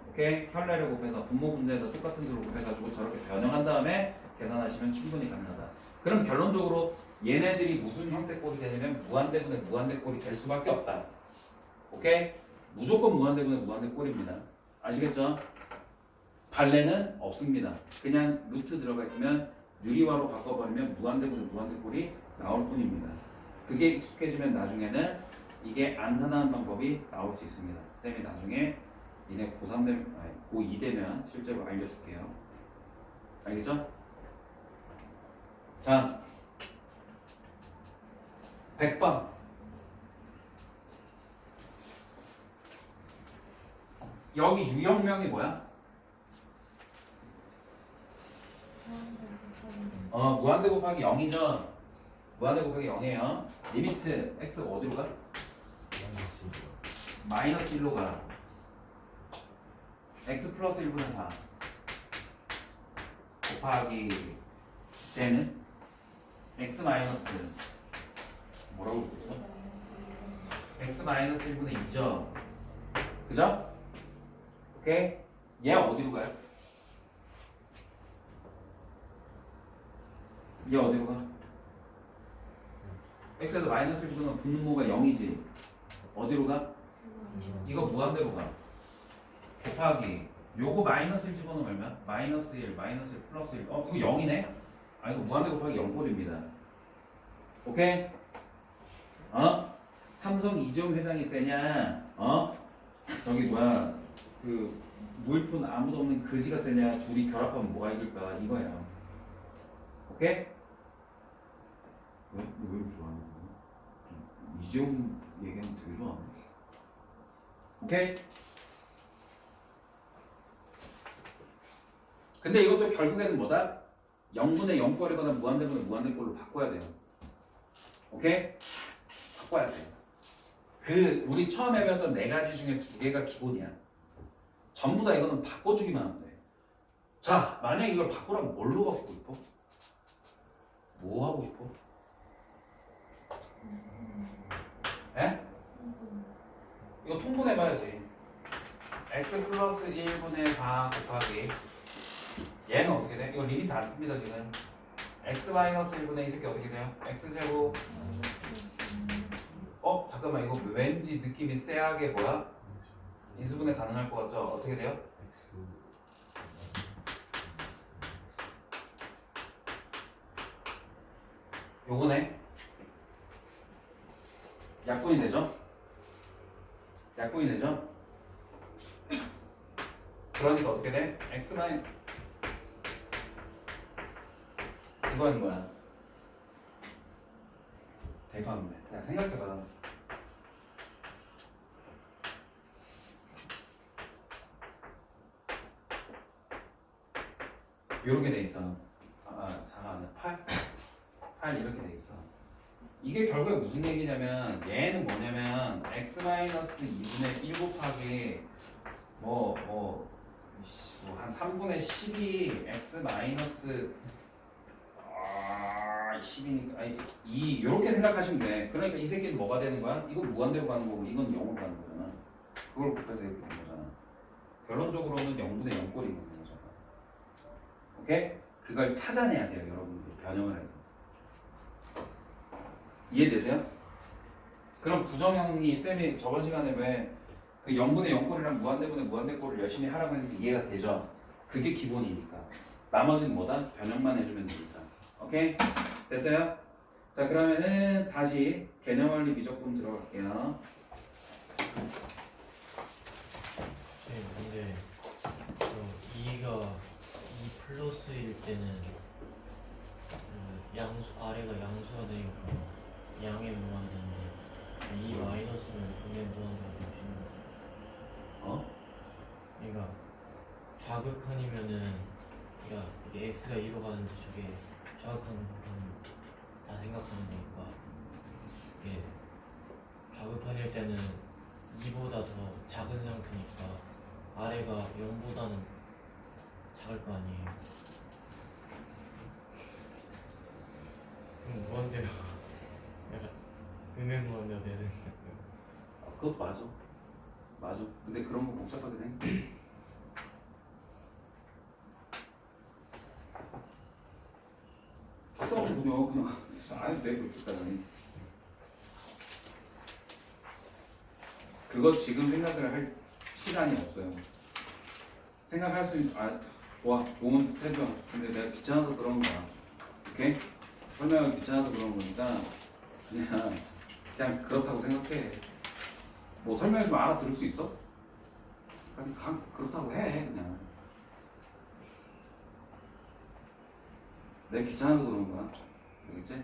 A: 오케이? 혈례를 곱해서 분모 분자에다 똑같은 수를 곱해가지고 저렇게 변형한 다음에 계산하시면 충분히 가능하다. 그럼 결론적으로 얘네들이 무슨 형태꼴이 되냐면 무한대분의 무한대꼴이 될 수밖에 없다. 오케이? 무조건 무한대분의 무한대꼴입니다. 아시겠죠? 발레는 없습니다. 그냥 루트 들어가 있으면 유리화로 바꿔버리면 무한대분의 무한대꼴이 나올 뿐입니다. 그게 익숙해지면 나중에는 이게 암산하는 방법이 나올 수 있습니다. 쌤이 나중에 니네 고3 되면, 아니, 고2 되면 실제로 알려줄게요. 알겠죠? 자, 100번. 여기 유형명이 뭐야? 무한대 곱하기 0이죠? 무한대 곱하기 0이에요. 리미트 x 어디로 가? 마이너스 1로 가. x 플러스 1분의 4 곱하기 쟤는 x 마이너스 뭐라고 했어? x 마이너스 1분의 2죠? 그죠? 오케이? 얘 어디로 가요? 얘 어디로 가? x에서 마이너스 1분은 분모가 0이지. 어디로 가? 이거 무한대로 가. 곱하기 요거 마이너스 1 집어넣으면 얼마야? 마이너스 1, 마이너스 1, 플러스 1. 이거 0이네? 아, 이거 무한대 곱하기 0꼴입니다. 오케이? 삼성 이재용 회장이 세냐? 저기 뭐야? 그 무일푼 아무도 없는 그지가 세냐? 둘이 결합하면 뭐가 이길까? 이거야. 오케이? 왜 이렇게 좋아하는 거야? 이재용 얘기하면 되게 좋아하네. 오케이? 근데 이것도 결국에는 뭐다? 0분의 0꼴이거나 무한대분의 무한대꼴로 바꿔야 돼요. 오케이? 바꿔야 돼요. 우리 처음에 배웠던 4가지 중에 2개가 기본이야. 전부 다 이거는 바꿔주기만 하면 돼. 자, 만약에 이걸 바꾸라면 뭘로 바꾸고 싶어? 뭐 하고 싶어? 에? 이거 통분해봐야지. x 플러스 1분의 4 곱하기 얘는 어떻게 돼? 이거 리미트 안 씁니다 지금. x 마이너스 1분의 이 새끼 어떻게 돼요? x제곱. 잠깐만 이거 왠지 느낌이 쎄하게 뭐야? 인수분해 가능할 것 같죠? 어떻게 돼요? 요거네. 약분이 되죠? 약분이 되죠? 그러니까 어떻게 돼? x 마이너스 이거는 뭐야? 대박이네. 그냥 생각해봐. 요렇게 돼 있어. 8 이렇게 돼 있어. 이게 결국에 무슨 얘기냐면 얘는 뭐냐면 x-2분의 1 곱하기 뭐한 3분의 12 x 마이너스 10이니까 아니 2 이렇게 생각하시면 돼. 그러니까 이 새끼는 뭐가 되는 거야? 이건 무한대로 가는 거고 이건 0으로 가는 거잖아. 그걸 곱해서 이렇게 된 거잖아. 결론적으로는 0분의 0꼴이 있는 거잖아. 오케이? 그걸 찾아내야 돼요, 여러분들. 변형을 해서. 이해되세요? 그럼 부정형이 쌤이 저번 시간에 왜 그 0분의 0꼴이랑 무한대분의 무한대꼴을 열심히 하라고 했는데 이해가 되죠? 그게 기본이니까. 나머지는 뭐다? 변형만 해주면 되니까. 오케이? 됐어요? 자, 그러면은 다시 개념원리 미적분 들어갈게요.
C: 네, 근데 2가 2 플러스일 때는 양수 아래가 양수가 되니까 양의 무한대인데 2 마이너스는 음의 무한대가 되시는 거죠.
A: 어?
C: 그러니까 좌극한이면은 그러니까 이게 x가 2로 가는데 저게 좌극한 부분 다 생각하면 되니까 이게 좌극한일 때는 2보다 더 작은 상태니까 아래가 0보다는 작을 거 아니에요. 그럼 무한대가 약간 음의무한대가 돼야 되는 거예요.
A: 그것도 맞아. 맞아. 근데 그런 거 복잡하게 생각해. 똑같이 그냥 안 해도 돼, 그렇게까지는. 그거 지금 생각을 할 시간이 없어요. 생각할 수 있는, 좋아. 좋은 태도야. 근데 내가 귀찮아서 그런 거야. 오케이? 설명하기 귀찮아서 그런 거니까 그냥 그렇다고 생각해. 뭐 설명해주면 알아들을 수 있어? 그렇다고 해, 그냥. 내가 귀찮아서 그런 거야. 알겠지?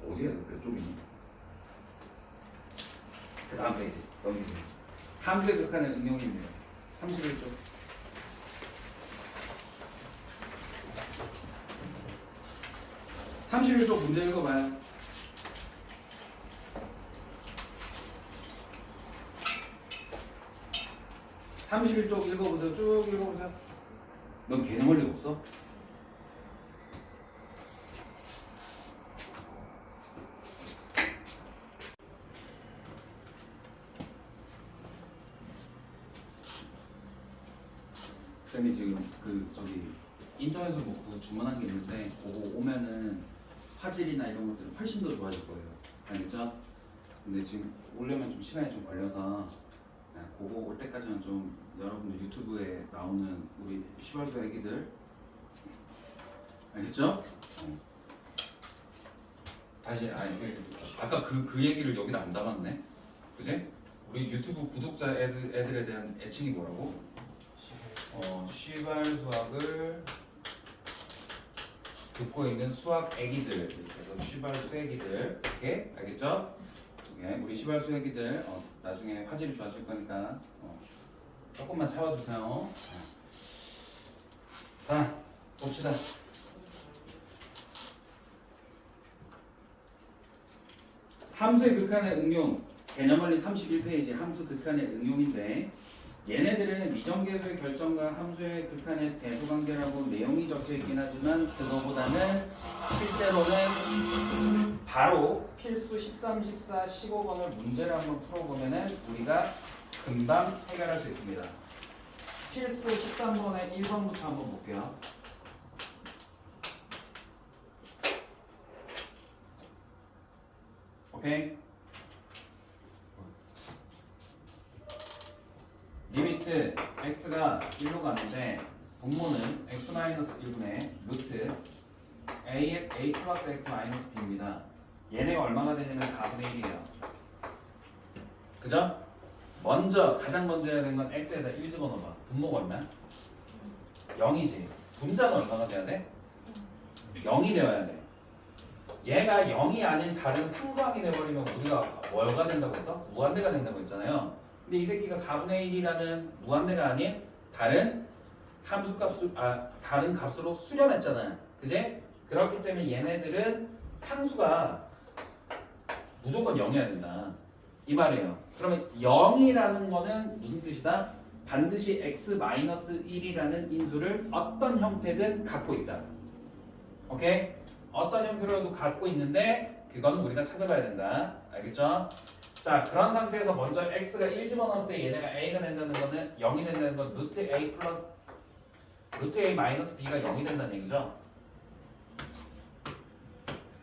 A: 어디야, 몇 쪽이니? 그 다음 페이지, 넘기세요. 함수에 극한의 응용입니다. 31쪽. 문제 읽어봐요. (31쪽) 읽어보세요. 쭉 읽어보세요. 넌 개념 원리 없어? 쌤이 지금 저기 인터넷으로 뭐 그거 주문한 게 있는데 그거 오면은 화질이나 이런 것들은 훨씬 더 좋아질 거예요. 알겠죠? 근데 지금 오려면 좀 시간이 좀 걸려서 그거 올 때까지는 좀 여러분들 유튜브에 나오는 우리 시발수 애기들 알겠죠? 다시 아까 그 얘기를 여기다 안 담았네. 그지? 우리 유튜브 구독자 애들에 대한 애칭이 뭐라고? 시발 수학을 듣고 있는 수학 애기들. 그래서 시발 수애기들. 이렇게 알겠죠? 네, 우리 시발 수애기들 나중에 화질이 좋아질 거니까 조금만 참아주세요. 자, 봅시다. 함수의 극한의 응용, 개념원리 31페이지 함수 극한의 응용인데 얘네들은 미정계수의 결정과 함수의 극한의 대조관계라고 내용이 적혀있긴 하지만 그거보다는 실제로는 바로 필수 13, 14, 15번을 문제를 한번 풀어보면은 우리가 금방 해결할 수 있습니다. 필수 13번의 1번부터 한번 볼게요. 오케이? 리미트 x가 1로 가는데 분모는 x-1분의 루트 a 플러스 x 마이너스 b입니다. 얘네가 얼마가 되냐면 4분의 1이에요. 그죠? 가장 먼저 해야 되는 건 x에다 1 집어넣어봐. 분모가 얼마야? 0이지. 분자는 얼마가 돼야 돼? 0이 되어야 돼. 얘가 0이 아닌 다른 상수항이 돼버리면 우리가 뭐가 된다고 했어? 무한대가 된다고 했잖아요. 근데 이 새끼가 4분의 1이라는 무한대가 아닌 다른 다른 값으로 수렴했잖아. 그지? 그렇기 때문에 얘네들은 상수가 무조건 0이어야 된다. 이 말이에요. 그러면 0이라는 거는 무슨 뜻이다? 반드시 x-1이라는 인수를 어떤 형태든 갖고 있다. 오케이? 어떤 형태로라도 갖고 있는데 그건 우리가 찾아봐야 된다. 알겠죠? 자, 그런 상태에서 먼저 x가 1 집어넣었을 때 얘네가 a가 된다는 거는 0이 된다는 건 루트 a 플러스 루트 a 마이너스 b가 0이 된다는 얘기죠.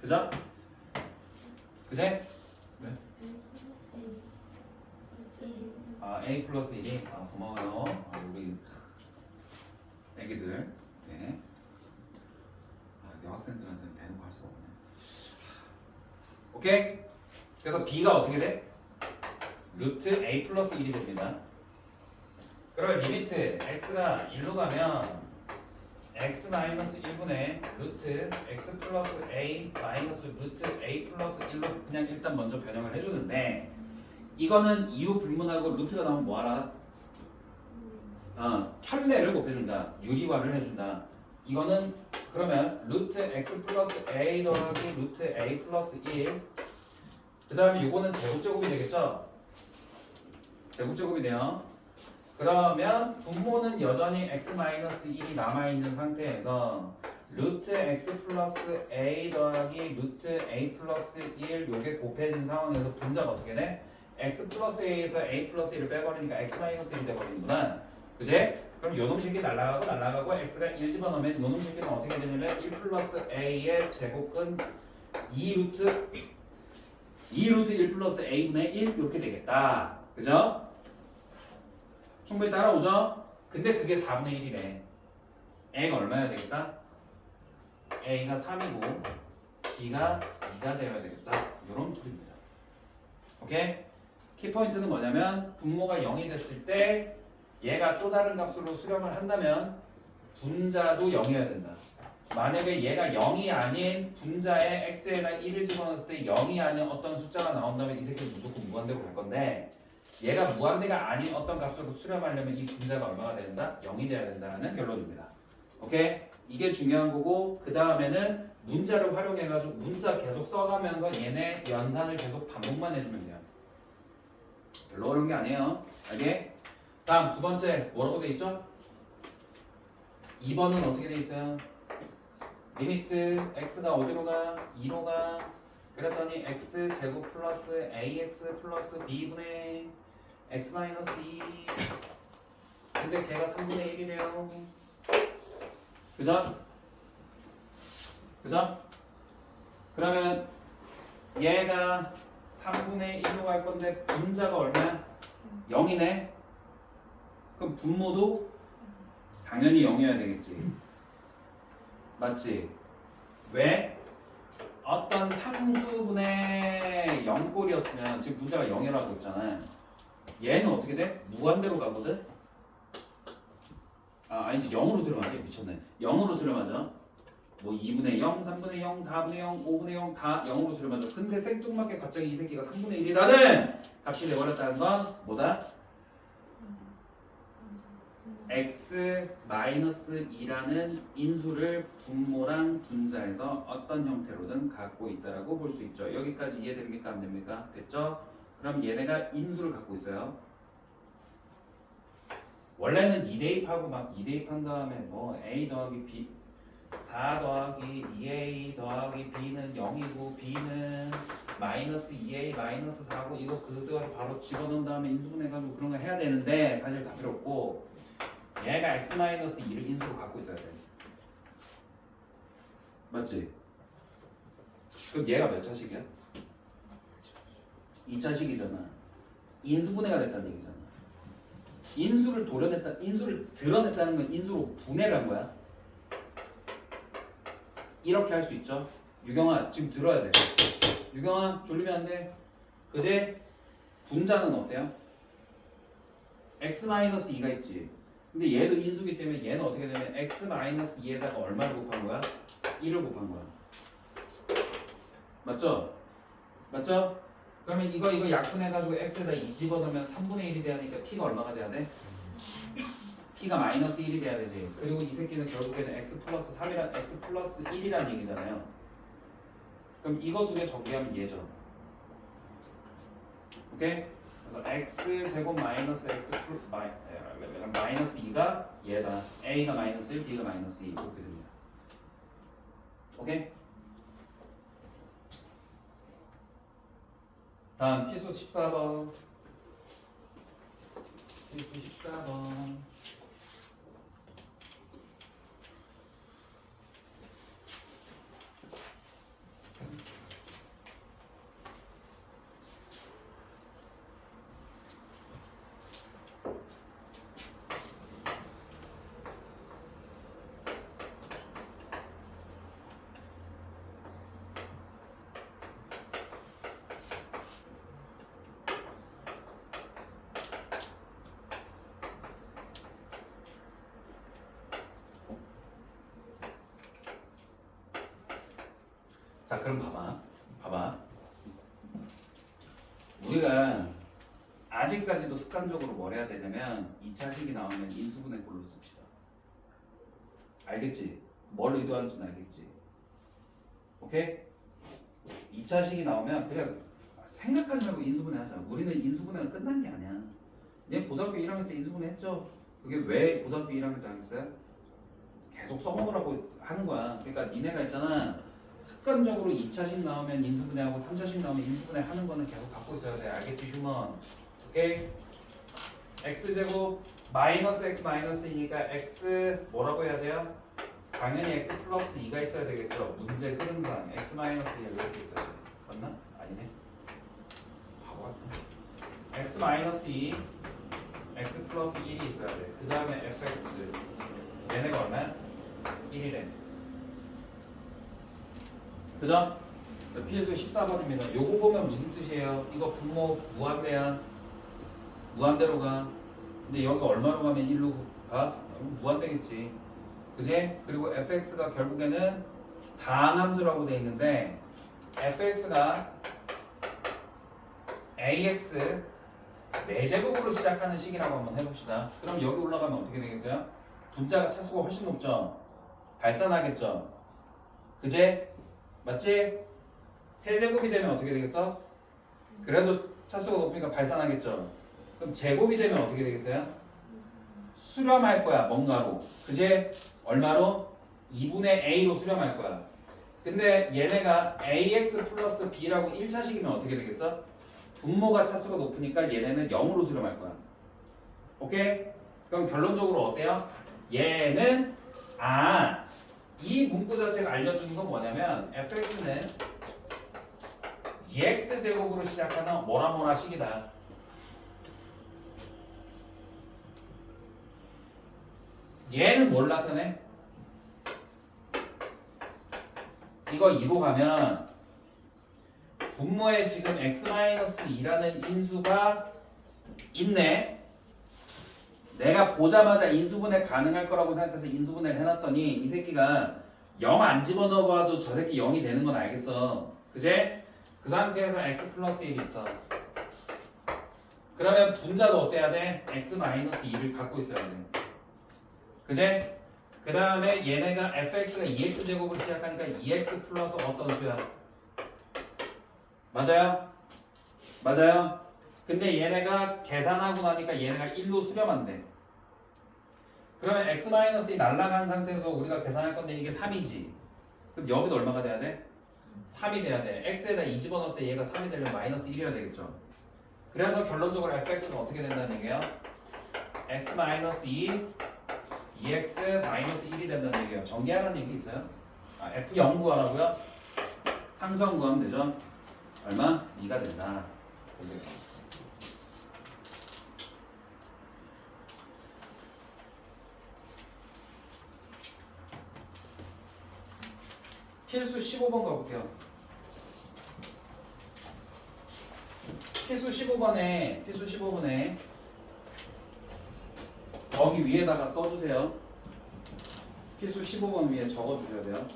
A: 그죠? 그제? 아, a 플러스 1이? 아, 고마워요. 아, 우리 애기들. 네. 아, 여학생들한테는 대놓고 할 수가 없네. 오케이? 그래서 b가 어떻게 돼? 루트 a 플러스 1이 됩니다. 그러면 리미트 x가 1로 가면 x 마이너스 1분의 루트 x 플러스 a 마이너스 루트 a 플러스 1로 그냥 일단 먼저 변형을 해주는데 이거는 이유 불문하고 루트가 나오면 뭐하라? 켤레를 곱해준다. 유리화를 해준다. 이거는 그러면 루트 x 플러스 a 더하기 루트 a 플러스 1. 그 다음에 이거는 제곱제곱이 되겠죠? 제곱제곱이 돼요. 그러면 분모는 여전히 x-1이 남아있는 상태에서 루트 x 플러스 a 더하기 루트 a 플러스 1 요게 곱해진 상황에서 분자가 어떻게 돼? x 플러스 a에서 a 플러스 1을 빼버리니까 x-1이 돼버리는구나. 그지? 그럼 요놈 새끼 날라가고 x가 1 집어넣으면 요놈 새끼는 어떻게 되냐면 1 플러스 a의 제곱근 2 루트 1 플러스 a분의 1 이렇게 되겠다. 그죠? 충분히 따라오죠? 근데 그게 4분의 1이래. a가 얼마여야 되겠다? a가 3이고 b가 2가 되어야 되겠다. 이런 풀입니다. 오케이? 키포인트는 뭐냐면 분모가 0이 됐을 때 얘가 또 다른 값으로 수렴을 한다면 분자도 0이어야 된다. 만약에 얘가 0이 아닌 분자에 x에다 1을 집어넣었을 때 0이 아닌 어떤 숫자가 나온다면 이 새끼는 무조건 무한대로 갈 건데 얘가 무한대가 아닌 어떤 값으로 수렴하려면 이 분자가 얼마가 된다? 0이 돼야 된다는 결론입니다. 오케이? 이게 중요한 거고 그 다음에는 문자를 활용해가지고 문자 계속 써가면서 얘네 연산을 계속 반복만 해주면 돼요. 별로 어려운 게 아니에요. 알게? 다음 두 번째 뭐라고 돼 있죠? 2번은 어떻게 돼 있어요? 리미트 x가 어디로 가? 2로 가. 그랬더니 x 제곱 플러스 ax 플러스 b분의 x 마이너스 2. 근데 걔가 3분의 1이래요. 그죠? 그죠? 그러면 얘가 3분의 1로 갈 건데 분자가 얼마야? 0이네. 그럼 분모도 당연히 0이어야 되겠지. 맞지? 왜? 어떤 상수분의 0꼴이었으면 지금 분자가 0이라고 했잖아. 얘는 어떻게 돼? 무한대로 가거든? 아니지 0으로 수렴하지? 미쳤네. 0으로 수렴하죠. 뭐 2분의 0, 3분의 0, 4분의 0, 5분의 0 다 0으로 수렴하죠. 근데 생뚱맞게 갑자기 이 새끼가 3분의 1이라는 값이 돼버렸다는 건 뭐다? x-2라는 인수를 분모랑 분자에서 어떤 형태로든 갖고 있다라고 볼 수 있죠. 여기까지 이해됩니까? 안 됩니까? 됐죠? 그럼 얘네가 인수를 갖고 있어요. 원래는 2대입하고 막 2대입한 다음에 뭐 a 더하기 b 4 더하기 2a 더하기 b는 0이고 b는 마이너스 2a 마이너스 4고 이거 그대로 바로 집어넣은 다음에 인수분해가지고 그런 거 해야 되는데 사실 다 필요 없고 얘가 x-2를 인수로 갖고 있어야 돼. 맞지? 그럼 얘가 몇 차식이야? 2차식이잖아. 인수분해가 됐다는 얘기잖아. 인수를 드러냈다는 건 인수로 분해를 한 거야. 이렇게 할 수 있죠. 유경아 지금 들어야 돼. 유경아 졸리면 안 돼. 그제 분자는 어때요? x-2가 있지. 근데 얘도 인수기 때문에 얘는 어떻게 되면 x-2에다가 얼마를 곱한 거야? 1을 곱한 거야. 맞죠? 맞죠? 그러면 이거 약분해가지고 x에다 2 집어넣으면 3분의 1이 돼야 하니까 p가 얼마가 돼야 돼? p가 마이너스 1이 돼야 되지. 그리고 이 새끼는 결국에는 x 플러스 1이란 얘기잖아요. 그럼 이거 두 개 정리하면 얘죠. 오케이? 그래서 x 제곱 마이너스 x 플러스 마이너스 2가 얘다. a가 마이너스 1, b가 마이너스 2 이렇게 됩니다. 오케이? 다음 필수 14번. 필수 14번. 자, 그럼 봐봐. 우리가 아직까지도 습관적으로 뭘 해야 되냐면 2차식이 나오면 인수분해꼴로 씁시다. 알겠지? 뭘 의도하는지는 알겠지? 오케이? 2차식이 나오면 그냥 생각하지 말고 인수분해 하자. 우리는 인수분해가 끝난 게 아니야. 얘 고등학교 1학년 때 인수분해 했죠? 그게 왜 고등학교 1학년 때 하겠어요? 계속 써먹으라고 하는 거야. 그러니까 니네가 있잖아. 습관적으로 2차식 나오면 인수분해하고 3차식 나오면 인수분해 하는 거는 계속 갖고 있어야 돼. 알겠지, 휴먼? 오케이? x제곱 마이너스 x 마이너스 2니까 x 뭐라고 해야 돼요? 당연히 x 플러스 2가 있어야 되겠죠. 문제 흐름상 x 마이너스 2가 이렇게 있어야 돼. 맞나? 아니네. 바보 같아. x 마이너스 2 x 플러스 1이 있어야 돼. 그 다음에 fx 얘네가 얼마야? 1이래. 그죠? 필수 14번입니다. 요거 보면 무슨 뜻이에요? 이거 분모 무한대야. 무한대로 가. 근데 여기가 얼마로 가면 1로 가? 무한대겠지. 그지? 그리고 fx가 결국에는 다항함수라고 돼 있는데 fx가 ax 4제곱으로 시작하는 식이라고 한번 해봅시다. 그럼 여기 올라가면 어떻게 되겠어요? 분자가 차수가 훨씬 높죠? 발산하겠죠? 그제? 맞지? 세제곱이 되면 어떻게 되겠어? 그래도 차수가 높으니까 발산하겠죠? 그럼 제곱이 되면 어떻게 되겠어요? 수렴할 거야, 뭔가로. 그제? 얼마로? 2분의 a로 수렴할 거야. 근데 얘네가 ax 플러스 b라고 1차식이면 어떻게 되겠어? 분모가 차수가 높으니까 얘네는 0으로 수렴할 거야. 오케이? 그럼 결론적으로 어때요? 얘는 이 문구 자체가 알려주는 건 뭐냐면 fx는 2x 제곱으로 시작하는 뭐라 식이다. 얘는 뭘 나타내? 이거 2로 가면 분모에 지금 x-2라는 인수가 있네. 내가 보자마자 인수분해 가능할 거라고 생각해서 인수분해를 해놨더니 이 새끼가 0 안 집어넣어봐도 저 새끼 0이 되는 건 알겠어. 그제? 그 상태에서 x 플러스 1이 있어. 그러면 분자도 어때야 돼? x-2를 갖고 있어야 돼. 그제? 그 다음에 얘네가 fx가 2x 제곱으로 시작하니까 2x 플러스 어떤 수야? 맞아요? 맞아요? 근데 얘네가 계산하고 나니까 얘네가 1로 수렴한대. 그러면 x-이 날라간 상태에서 우리가 계산할 건데 이게 3이지. 그럼 여기도 얼마가 돼야 돼? 3이 돼야 돼. x에다 2 집어넣을 때 얘가 3이 되려면 마이너스 1이어야 되겠죠. 그래서 결론적으로 fx는 어떻게 된다는 얘기예요? x-2 2x 마이너스 1이 된다는 얘기예요. 정리하라는 얘기 있어요? f0 구하라고요? 상수항 구하면 되죠? 얼마? 2가 된다. 필수 15번 가볼게요. 필수 15번에 여기 위에다가 써주세요. 필수 15번 위에 적어주셔야 돼요.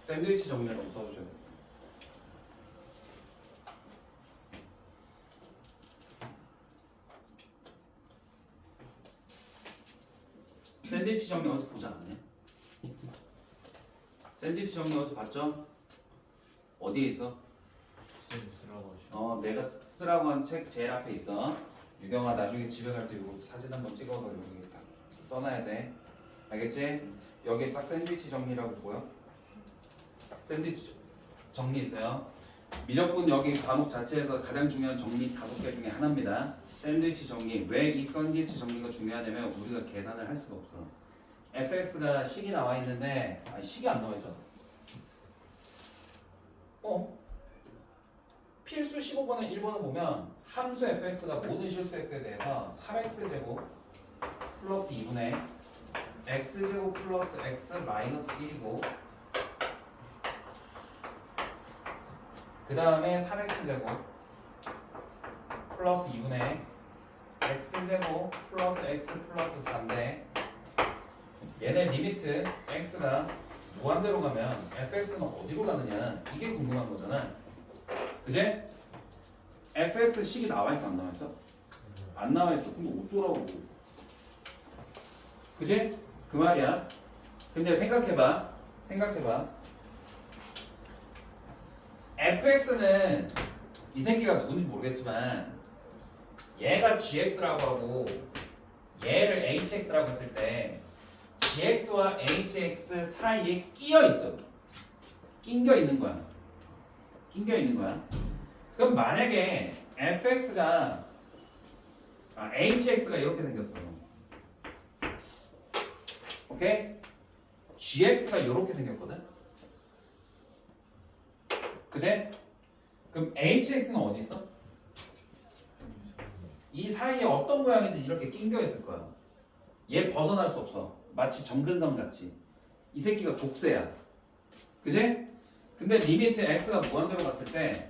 A: 샌드위치 정리라고 써주셔야 돼요. 샌드위치 정리 어디서 보지 않았냐? 샌드위치 정리 어디서 봤죠? 어디에 있어?
C: 쌤 쓰라고 하시고
A: 내가 쓰라고 한 책 제일 앞에 있어. 유경아 나중에 집에 갈 때 이거 사진 한번 찍어서 여기 딱 써놔야 돼. 알겠지? 여기 딱 샌드위치 정리라고 보여? 샌드위치 정리 있어요. 미적분 여기 과목 자체에서 가장 중요한 정리 5개 중에 하나입니다. 샌드위치 정리. 왜 이 샌드위치 정리가 중요하냐면 우리가 계산을 할 수가 없어. fx가 식이 나와 있는데 식이 안 나와 있잖아. 필수 15번에 1번을 보면 함수 fx가 모든 실수 x에 대해서 3x제곱 플러스 2분의 x제곱 플러스 x 마이너스 1이고 그 다음에 3x제곱 플러스 2분의 x제곱 플러스 x 플러스 4인데 얘네 리미트 x가 무한대로 가면 fx는 어디로 가느냐 이게 궁금한 거잖아. 그제? fx 식이 나와 있어 안 나와 있어? 안 나와 있어. 그럼 어쩌라고? 그제? 그 말이야. 근데 생각해봐. fx는 이 새끼가 누군지 모르겠지만 얘가 gx라고 하고 얘를 hx라고 했을 때 gx와 hx 사이에 끼어 있어. 낑겨 있는 거야. 그럼 만약에 fx가 hx가 이렇게 생겼어. 오케이? gx가 이렇게 생겼거든. 그제? 그럼 hx는 어디 있어? 이 사이에 어떤 모양이든 이렇게 낑겨 있을 거야. 얘 벗어날 수 없어. 마치 정근선 같이. 이 새끼가 족쇄야. 그제? 근데 리미트 x가 무한대로 갔을 때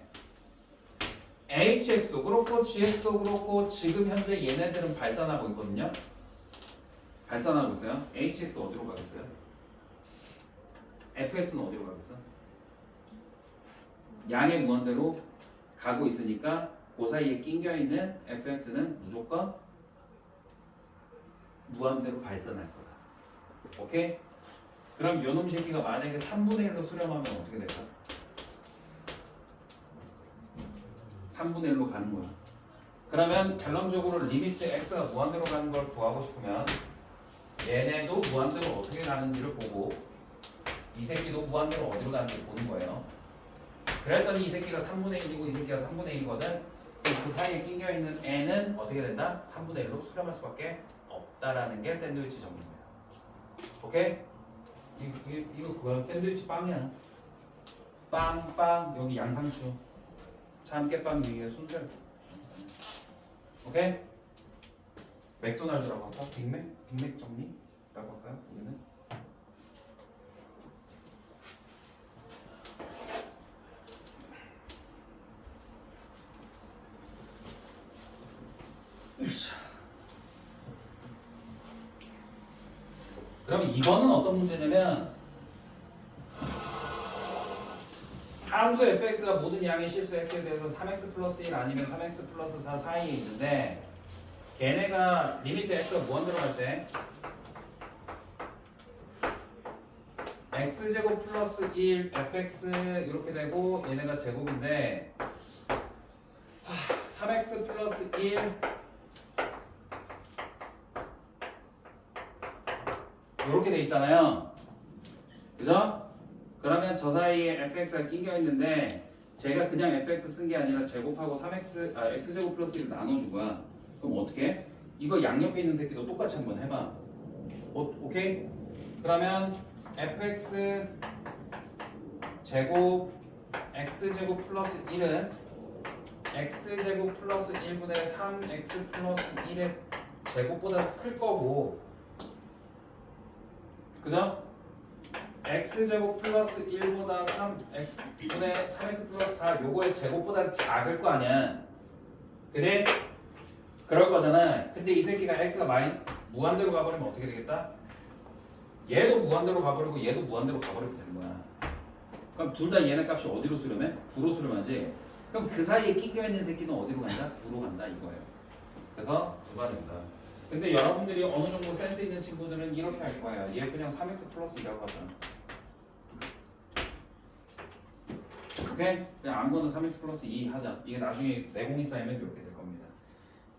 A: hx도 그렇고 gx도 그렇고 지금 현재 얘네들은 발산하고 있거든요. 발산하고 있어요. hx 어디로 가겠어요? fx는 어디로 가겠어? 양의 무한대로 가고 있으니까 그 사이에 낑겨 있는 fx는 무조건 무한대로 발산할 거다. 오케이? 그럼 요놈 새끼가 만약에 3분의 1로 수렴하면 어떻게 될까? 3분의 1로 가는 거야. 그러면 결론적으로 리미트 x가 무한대로 가는 걸 구하고 싶으면 얘네도 무한대로 어떻게 가는지를 보고 이 새끼도 무한대로 어디로 가는지 보는 거예요. 그랬더니 이 새끼가 3분의 1이고 이 새끼가 3분의 1이거든. 그 사이에 낑겨 있는 애는 어떻게 된다? 3분의 1로 수렴할 수밖에 없다라는 게 샌드위치 정리입니다. 오케이? 이거 그거야. 샌드위치 빵이야. 빵 여기 양상추 참깨빵 위에 순살. 오케이? 맥도날드라고 할까? 빅맥 정리라고 할까요? 우리는 그럼 이거는 어떤 문제냐면 함수 fx가 모든 양의 실수 x에 대해서 3x 플러스 1 아니면 3x 플러스 4 사이에 있는데 걔네가 리미트 x가 무한대로 갈 때 x제곱 플러스 1 fx 이렇게 되고 얘네가 제곱인데 3x 플러스 1 이렇게 돼 있잖아요. 그죠? 그러면 저 사이에 fx가 끼겨 있는데 제가 그냥 fx 쓴 게 아니라 제곱하고 x제곱 플러스 1을 나눠준 거야. 그럼 어떻게 해? 이거 양옆에 있는 새끼도 똑같이 한번 해봐. 오케이? 그러면 fx 제곱 x제곱 플러스 1은 x제곱 플러스 1분의 3x 플러스 1의 제곱보다 클 거고 그죠? x제곱 플러스 1보다 3분의 3x 플러스 4 요거의 제곱보다 작을 거 아니야. 그지? 그럴 거잖아. 근데 이 새끼가 x가 무한대로 가버리면 어떻게 되겠다? 얘도 무한대로 가버리고 얘도 무한대로 가버리면 되는 거야. 그럼 둘 다 얘네 값이 어디로 수렴해? 9로 수렴하지. 그럼 그 사이에 끼겨 있는 새끼는 어디로 간다? 9로 간다 이거예요. 그래서 9가 된다. 근데 여러분들이 어느 정도 센스 있는 친구들은 이렇게 할 거예요. 얘 그냥 3x 플러스라고 하잖아. 오케이? 그냥 아무거나 3x 플러스 2 하자. 이게 나중에 내공이 쌓이면 이렇게 될 겁니다.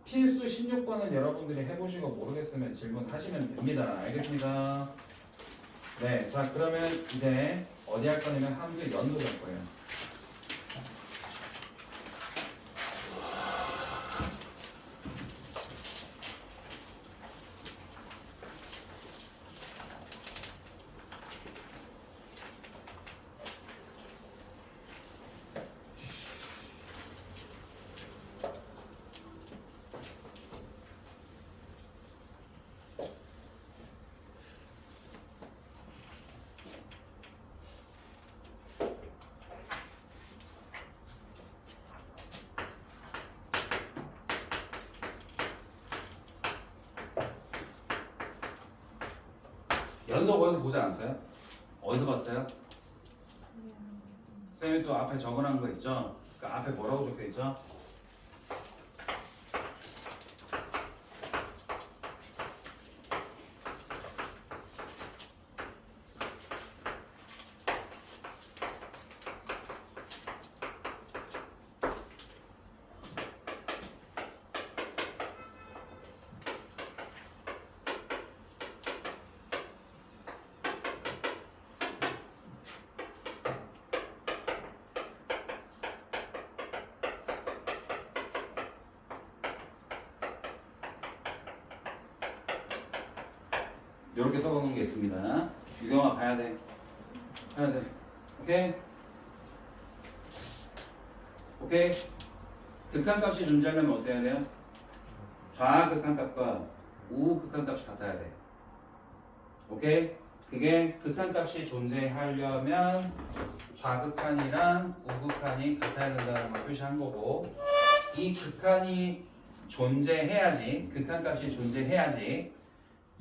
A: 필수 16번은 여러분들이 해보시고 모르겠으면 질문하시면 됩니다. 알겠습니다. 네, 자 그러면 이제 어디 할 거냐면 함수의 연속을 할 거예요. 연속 어디서 보지 않았어요? 어디서 봤어요? 쌤이 또 앞에 적어놓은 거 있죠? 그 앞에 뭐라고 적혀 있죠? 이렇게 써놓은 게 있습니다. 유경아 봐야 돼. 봐야 돼. 오케이? 오케이? 극한값이 존재하려면 어때야 돼요? 좌극한값과 우극한값이 같아야 돼. 오케이? 그게 극한값이 존재하려면 좌극한이랑 우극한이 같아야 된다는 걸 표시한 거고, 이 극한이 존재해야지, 극한값이 존재해야지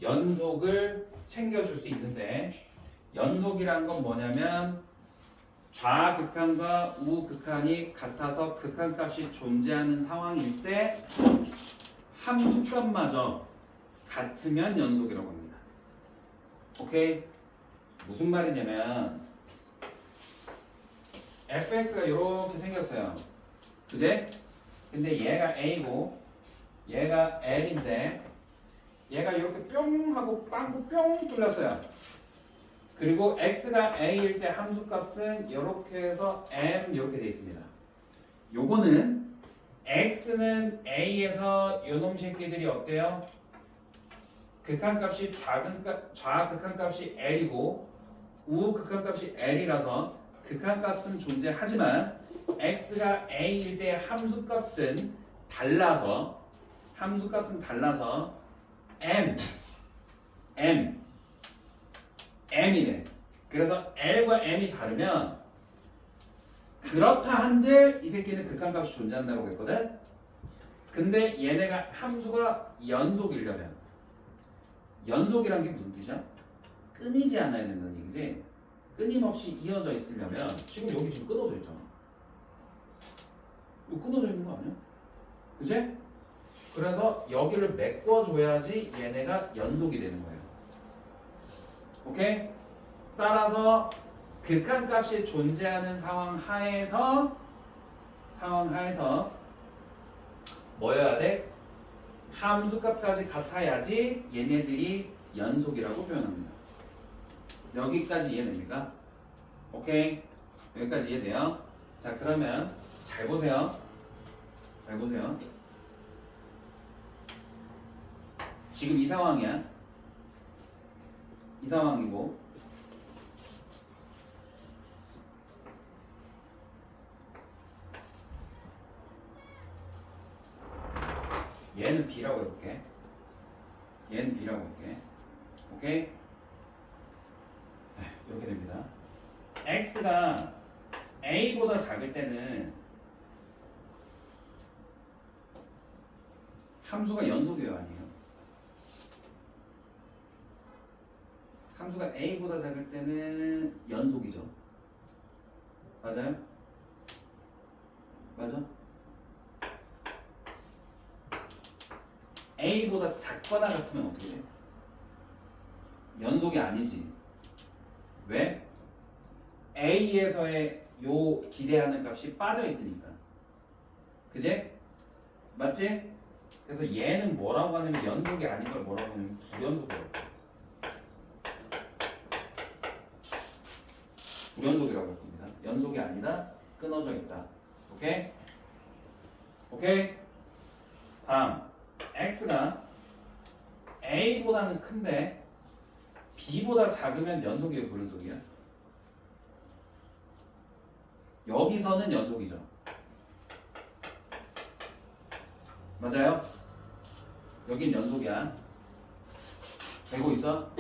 A: 연속을 챙겨줄 수 있는데, 연속이란 건 뭐냐면 좌극한과 우극한이 같아서 극한값이 존재하는 상황일 때 함수값마저 같으면 연속이라고 합니다. 오케이? 무슨 말이냐면 fx가 이렇게 생겼어요. 그제? 근데 얘가 a고 얘가 l인데 얘가 이렇게 뿅 하고 빵꾸 뿅 뚫렸어요. 그리고 x가 a일 때 함수값은 이렇게 해서 m 이렇게 돼 있습니다. 요거는 x는 a에서 요놈 새끼들이 어때요? 극한값이 좌극한값이 l이고 우극한값이 l이라서 극한값은 존재하지만 x가 a일 때 함수값은 달라서 m이네. 그래서 l과 m이 다르면 그렇다 한들 이 새끼는 극한값이 존재한다고 했거든. 근데 얘네가 함수가 연속이려면, 연속이란 게 무슨 뜻이야? 끊이지 않아야 된다는 얘기지. 끊임없이 이어져 있으려면 지금 여기 지금 끊어져 있잖아. 이거 끊어져 있는 거 아니야? 그치? 그래서 여기를 메꿔줘야지 얘네가 연속이 되는 거예요. 오케이? 따라서 극한값이 존재하는 상황 하에서 뭐여야 돼? 함수값까지 같아야지 얘네들이 연속이라고 표현합니다. 여기까지 이해됩니까? 오케이? 여기까지 이해돼요? 자, 그러면 잘 보세요. 지금 이 상황이야. 이 상황이고 얘는 B라고 해볼게. 오케이? 이렇게 됩니다. X가 A보다 작을 때는 함수가 연속이에요, 아니에요? 함수가 A보다 작을 때는 연속이죠. 맞아요? 맞아? A보다 작거나 같으면 어떻게 돼? 연속이 아니지. 왜? A에서의 요 기대하는 값이 빠져 있으니까. 그제? 맞지? 그래서 얘는 뭐라고 하냐면 연속이 아닌 걸 뭐라고 하냐면 불연속이라고. 불연속이라고 할 겁니다. 연속이 아니다. 끊어져 있다. 오케이? 오케이? 다음 x가 a보다는 큰데 b보다 작으면 연속이에요, 불연속이야? 여기서는 연속이죠. 맞아요? 여긴 연속이야. 되고 있어?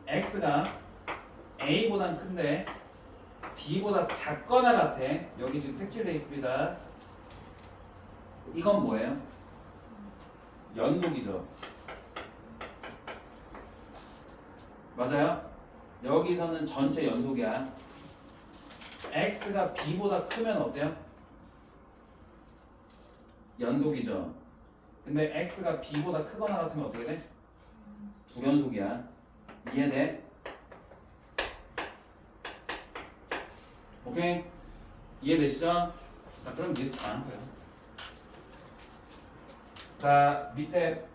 A: x가 a보단 큰데 b보다 작거나 같아. 여기 지금 색칠돼 있습니다. 이건 뭐예요? 연속이죠. 맞아요? 여기서는 전체 연속이야. x가 b보다 크면 어때요? 연속이죠. 근데 x가 b보다 크거나 같으면 어떻게 돼? 불연속이야. 이해돼? 오케이? 이해되시죠? 자, 그럼 이해 다 하는 거예요. 자, 밑에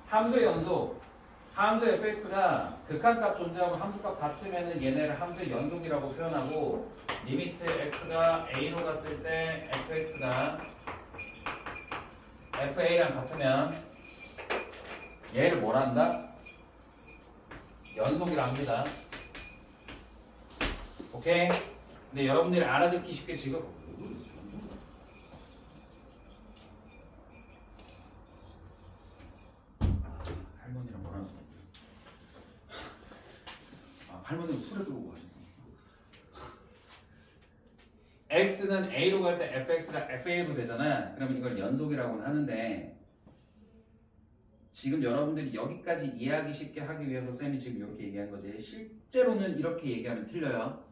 A: 함수의 연속. 함수 fx가 극한값 존재하고 함수값 같으면 얘네를 함수의 연속이라고 표현하고, 리미트 x가 a로 갔을 때 fx가 fa랑 같으면 얘를 뭐라 한다? 연속이라 합니다. 오케이? 근데 여러분들이 알아듣기 쉽게 지금 할머니랑 뭐라는 소리? 할머니는 술에 들어오고 하셨어. x는 a로 갈 때 fx가 fa로 되잖아. 그러면 이걸 연속이라고는 하는데, 지금 여러분들이 여기까지 이해하기 쉽게 하기 위해서 쌤이 지금 이렇게 얘기한 거지. 실제로는 이렇게 얘기하면 틀려요.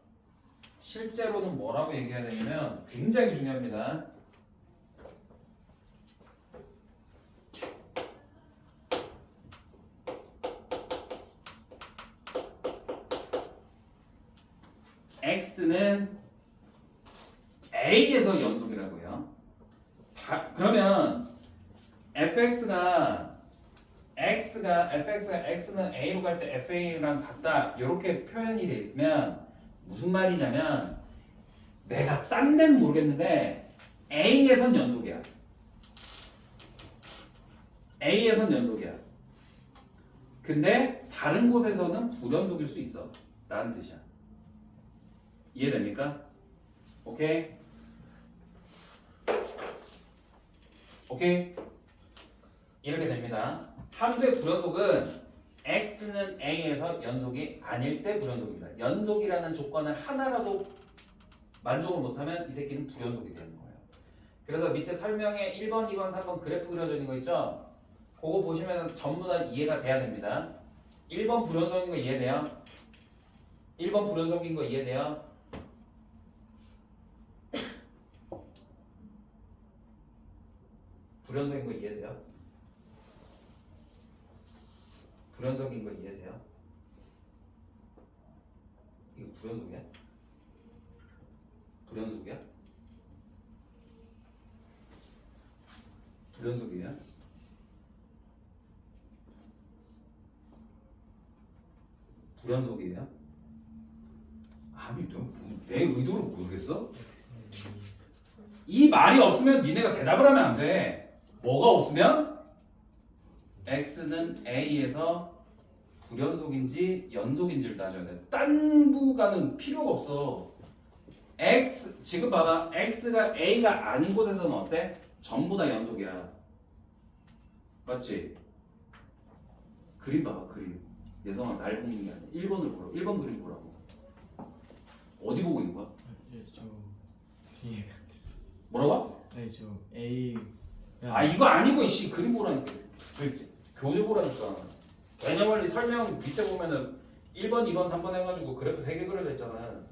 A: 실제로는 뭐라고 얘기해야 되냐면 굉장히 중요합니다. x는 a에서 연속이라고요. 그러면 fx가 x는 a로 갈 때 fa랑 같다 이렇게 표현이 돼 있으면 무슨 말이냐면, 내가 딴 데는 모르겠는데 a에선 연속이야. a에선 연속이야. 근데 다른 곳에서는 불연속일 수 있어 라는 뜻이야. 이해됩니까? 오케이? 오케이? 이렇게 됩니다. 함수의 불연속은 x는 a에서 연속이 아닐 때 불연속입니다. 연속이라는 조건을 하나라도 만족을 못하면 이 새끼는 불연속이 되는 거예요. 그래서 밑에 설명에 1번, 2번, 3번 그래프 그려져 있는 거 있죠? 그거 보시면 전부 다 이해가 돼야 됩니다. 1번 불연속인 거 이해돼요? 1번 불연속인 거 이해돼요? 불연속인 거 이해돼요? 불연속인 거 이해돼요? 이거 불연속이야? 불연속이야? 불연속이야? 불연속이에요? 아니, 내 의도를 모르겠어? 이 말이 없으면 니네가 대답을 하면 안 돼. 뭐가 없으면? x는 a에서 불연속인지 연속인지를 따져야 돼. 딴 부가는 필요가 없어. x 지금 봐봐. x가 a가 아닌 곳에서는 어때? 전부 다 연속이야. 맞지? 그림 봐봐. 그림. 예성아 날 보는 게 아니야. 1번을 보라고. 1번 그림 보라고. 어디 보고 있는 거야?
C: 저 이해가 됐어.
A: 뭐라고?
C: 아니 저 A
A: 이거 아니고 이씨 그림 보라니까. 교재 보라니까. 개념 원리 설명 밑에 보면은 1번, 2번, 3번 해가지고 그래프 3개 그려져 있잖아.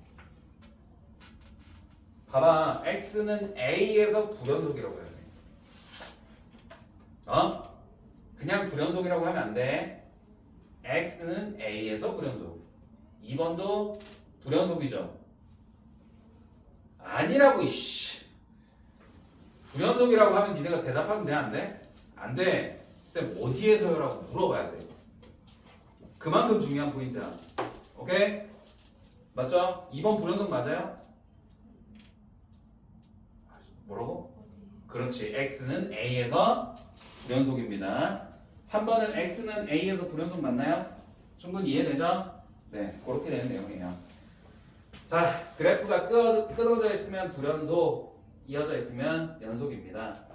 A: 봐봐. x는 a에서 불연속이라고 해야 돼. 그냥 불연속이라고 하면 안 돼. x는 a에서 불연속. 2번도 불연속이죠. 아니라고 이씨. 불연속이라고 하면 니네가 대답하면 돼, 안 돼? 안 돼. 쌤 어디에서요라고 물어봐야 돼. 그만큼 중요한 포인트야. 오케이? 맞죠? 2번 불연속 맞아요? 뭐라고? 그렇지. x는 a에서 불연속입니다. 3번은 x는 a에서 불연속 맞나요? 충분히 이해되죠? 네, 그렇게 되는 내용이에요. 자, 그래프가 끊어져 있으면 불연속, 이어져 있으면 연속입니다.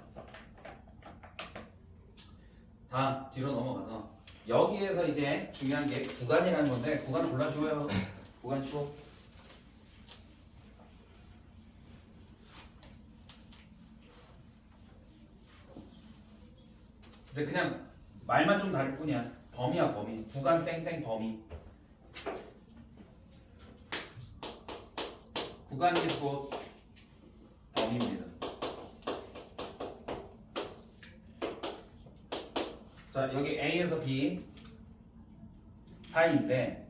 A: 다음 뒤로 넘어가서 여기에서 이제 중요한 게 구간이라는 건데, 구간 졸라 쉬워요. 구간 쉬워. 이제 그냥 말만 좀 다를 뿐이야. 범위야, 범위. 구간 땡땡 범위. 구간이 곧 범위입니다. 자, 여기 A에서 B 사이인데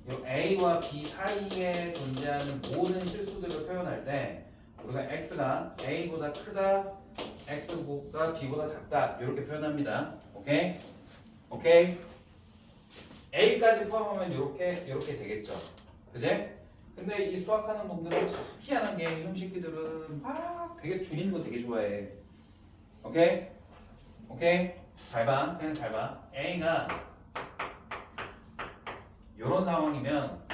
A: 이 A와 B 사이에 존재하는 모든 실수들을 표현할 때 우리가 X가 A보다 크다, X가 B보다 작다 이렇게 표현합니다. 오케이? 오케이? A까지 포함하면 이렇게 되겠죠. 그제? 근데 이 수학하는 놈들은 참 희한한 게 이놈 새끼들은 막 되게 줄이는 거 되게 좋아해. 오케이? 오케이? 잘 봐. 그냥 잘 봐. A가 이런 상황이면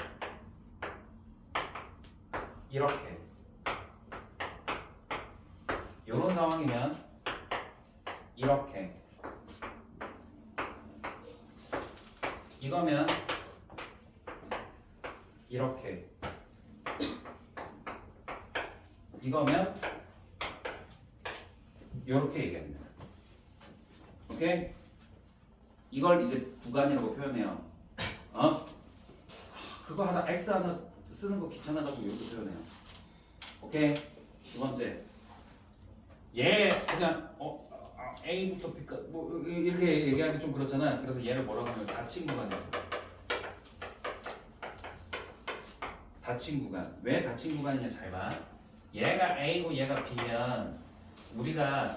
A: 이렇게, 이런 상황이면 이렇게, 이거면 이렇게, 이거면 이렇게 얘기합니다. 오케이? 이걸 이제 구간이라고 표현해요. 그거 하나 x 하나 쓰는 거 귀찮아가지고 이렇게 표현해요. 오케이? 두 번째, 얘 그냥 A부터 B까지 뭐 이렇게 얘기하기 좀 그렇잖아. 그래서 얘를 뭐라고 하면 닫힌 구간이야. 닫힌 구간. 왜 닫힌 구간이냐 잘 봐. 얘가 A고 얘가 B면 우리가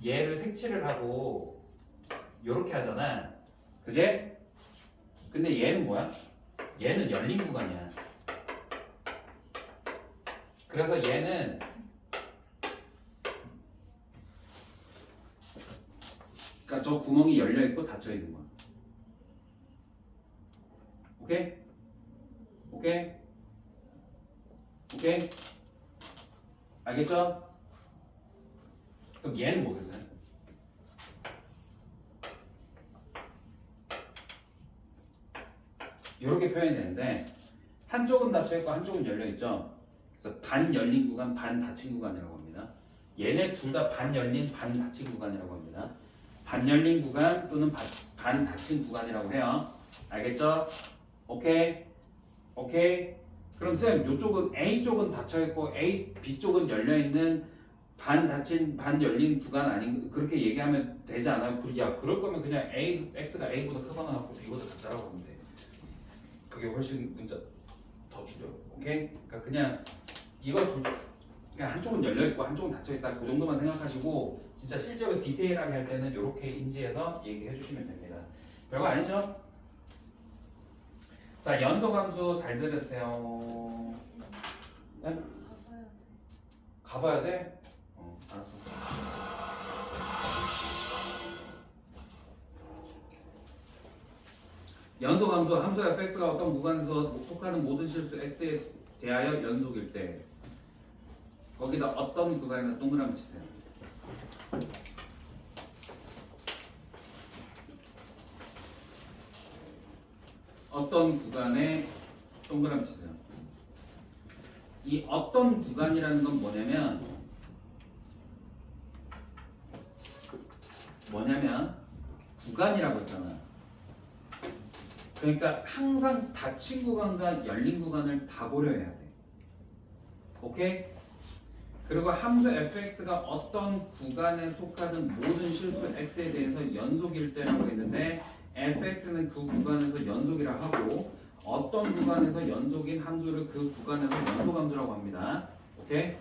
A: 얘를 색칠을 하고 요렇게 하잖아. 그제? 근데 얘는 뭐야? 얘는 열린 구간이야. 그래서 얘는 그러니까 저 구멍이 열려 있고 닫혀 있는 거야. 오케이? 오케이? 오케이? 알겠죠? 그럼 얘는 뭐겠어요? 이렇게 표현이 되는데 한쪽은 닫혀 있고 한쪽은 열려 있죠. 그래서 반 열린 구간, 반 닫힌 구간이라고 합니다. 얘네 둘 다 반 열린, 반 닫힌 구간이라고 합니다. 반 열린 구간 또는 반 닫힌 구간이라고 해요. 알겠죠? 오케이? 오케이? 그럼 쌤, 이쪽은 A 쪽은 닫혀 있고 B 쪽은 열려 있는 반 닫힌, 반 열린 구간 아닌 그렇게 얘기하면 되지 않아요? 야, 그럴 거면 그냥 X가 A보다 크거나 하고 B보다 작다라고 하면 돼. 그게 훨씬 문자 더 줄여. 오케이? 그러니까 그냥 이거 그냥 한쪽은 열려 있고 한쪽은 닫혀 있다. 그 정도만 생각하시고 진짜 실제로 디테일하게 할 때는 이렇게 인지해서 얘기해 주시면 됩니다. 별거 아니죠? 자, 연속함수 잘 들으세요. 네? 가봐야 돼? 알았어. 연속함수, 함수의 fx가 어떤 구간에서 속하는 모든 실수 x에 대하여 연속일 때 거기다 어떤 구간에다 동그라미 치세요. 어떤 구간에 동그라미 치세요. 이 어떤 구간이라는 건 뭐냐면 구간이라고 했잖아. 그러니까 항상 닫힌 구간과 열린 구간을 다 고려해야 돼. 오케이? 그리고 함수 fx가 어떤 구간에 속하는 모든 실수 x에 대해서 연속일 때라고 했는데 fx는 그 구간에서 연속이라 하고 어떤 구간에서 연속인 함수를 그 구간에서 연속함수라고 합니다. 오케이?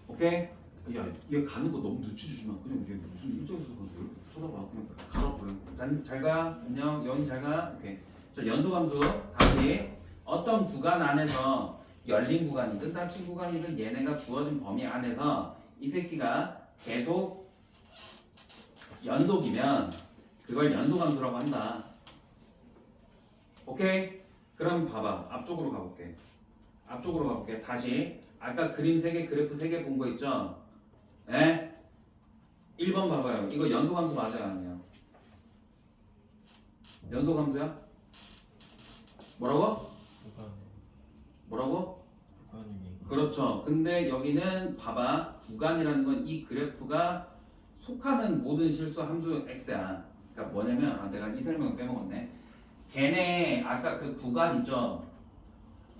A: 오케이?
B: 야, 얘 가는 거 너무 눈치 주지 마. 그냥 얘 무슨 일정에서 가는데 이렇게 쳐다봐. 그냥 가라.
A: 잘 가. 안녕. 영희 잘 가. 오케이. 자, 연속함수 다시 어떤 구간 안에서 열린 구간이든 닫힌 구간이든 얘네가 주어진 범위 안에서 이 새끼가 계속 연속이면 그걸 연속함수라고 한다. 오케이? 그럼 봐봐. 앞쪽으로 가볼게. 앞쪽으로 가볼게. 다시 아까 그림 3개, 그래프 3개 본 거 있죠? 예? 1번 봐봐요. 이거 연속함수 맞아요? 아니에요? 연속함수야? 뭐라고? 뭐라고?
C: 구간이니까.
A: 그렇죠. 근데 여기는 봐봐. 구간이라는 건 이 그래프가 속하는 모든 실수 함수 x야. 그러니까 뭐냐면 내가 이 설명을 빼먹었네. 걔네 아까 그 구간 있죠?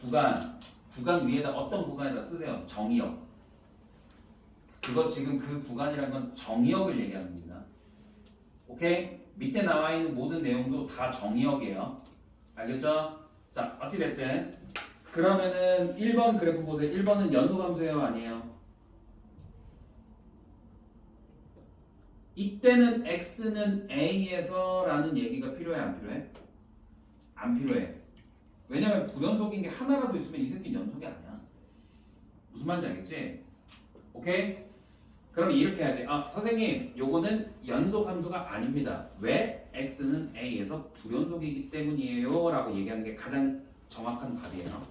A: 구간 위에다 어떤 구간에다 쓰세요? 정의역. 그거 지금 그 구간이라는 건 정의역을 얘기하는 겁니다. 오케이? 밑에 나와 있는 모든 내용도 다 정의역이에요. 알겠죠? 자, 어찌됐든 그러면은 1번 그래프 보세요. 1번은 연속함수예요? 아니에요? 이때는 x는 a에서 라는 얘기가 필요해? 안 필요해? 안 필요해. 왜냐면 불연속인 게 하나라도 있으면 이 새끼는 연속이 아니야. 무슨 말인지 알겠지? 오케이? 그럼 이렇게 해야지. 아, 선생님, 요거는 연속함수가 아닙니다. 왜? x는 a에서 불연속이기 때문이에요 라고 얘기하는 게 가장 정확한 답이에요.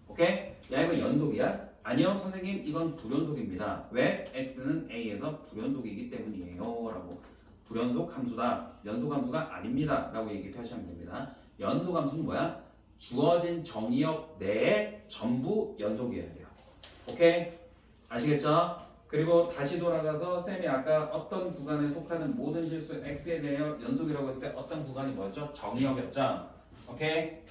A: 오케이? 야, 이거 연속이야? 아니요, 선생님, 이건 불연속입니다. 왜? x는 a에서 불연속이기 때문이에요 라고. 불연속 함수다. 연속 함수가 아닙니다 라고 얘기 표시하면 됩니다. 연속 함수는 뭐야? 주어진 정의역 내에 전부 연속이어야 돼요. 오케이? 아시겠죠? 그리고 다시 돌아가서 쌤이 아까 어떤 구간에 속하는 모든 실수 x에 대해 연속이라고 했을 때 어떤 구간이 뭐였죠? 정의역이었죠? 오케이?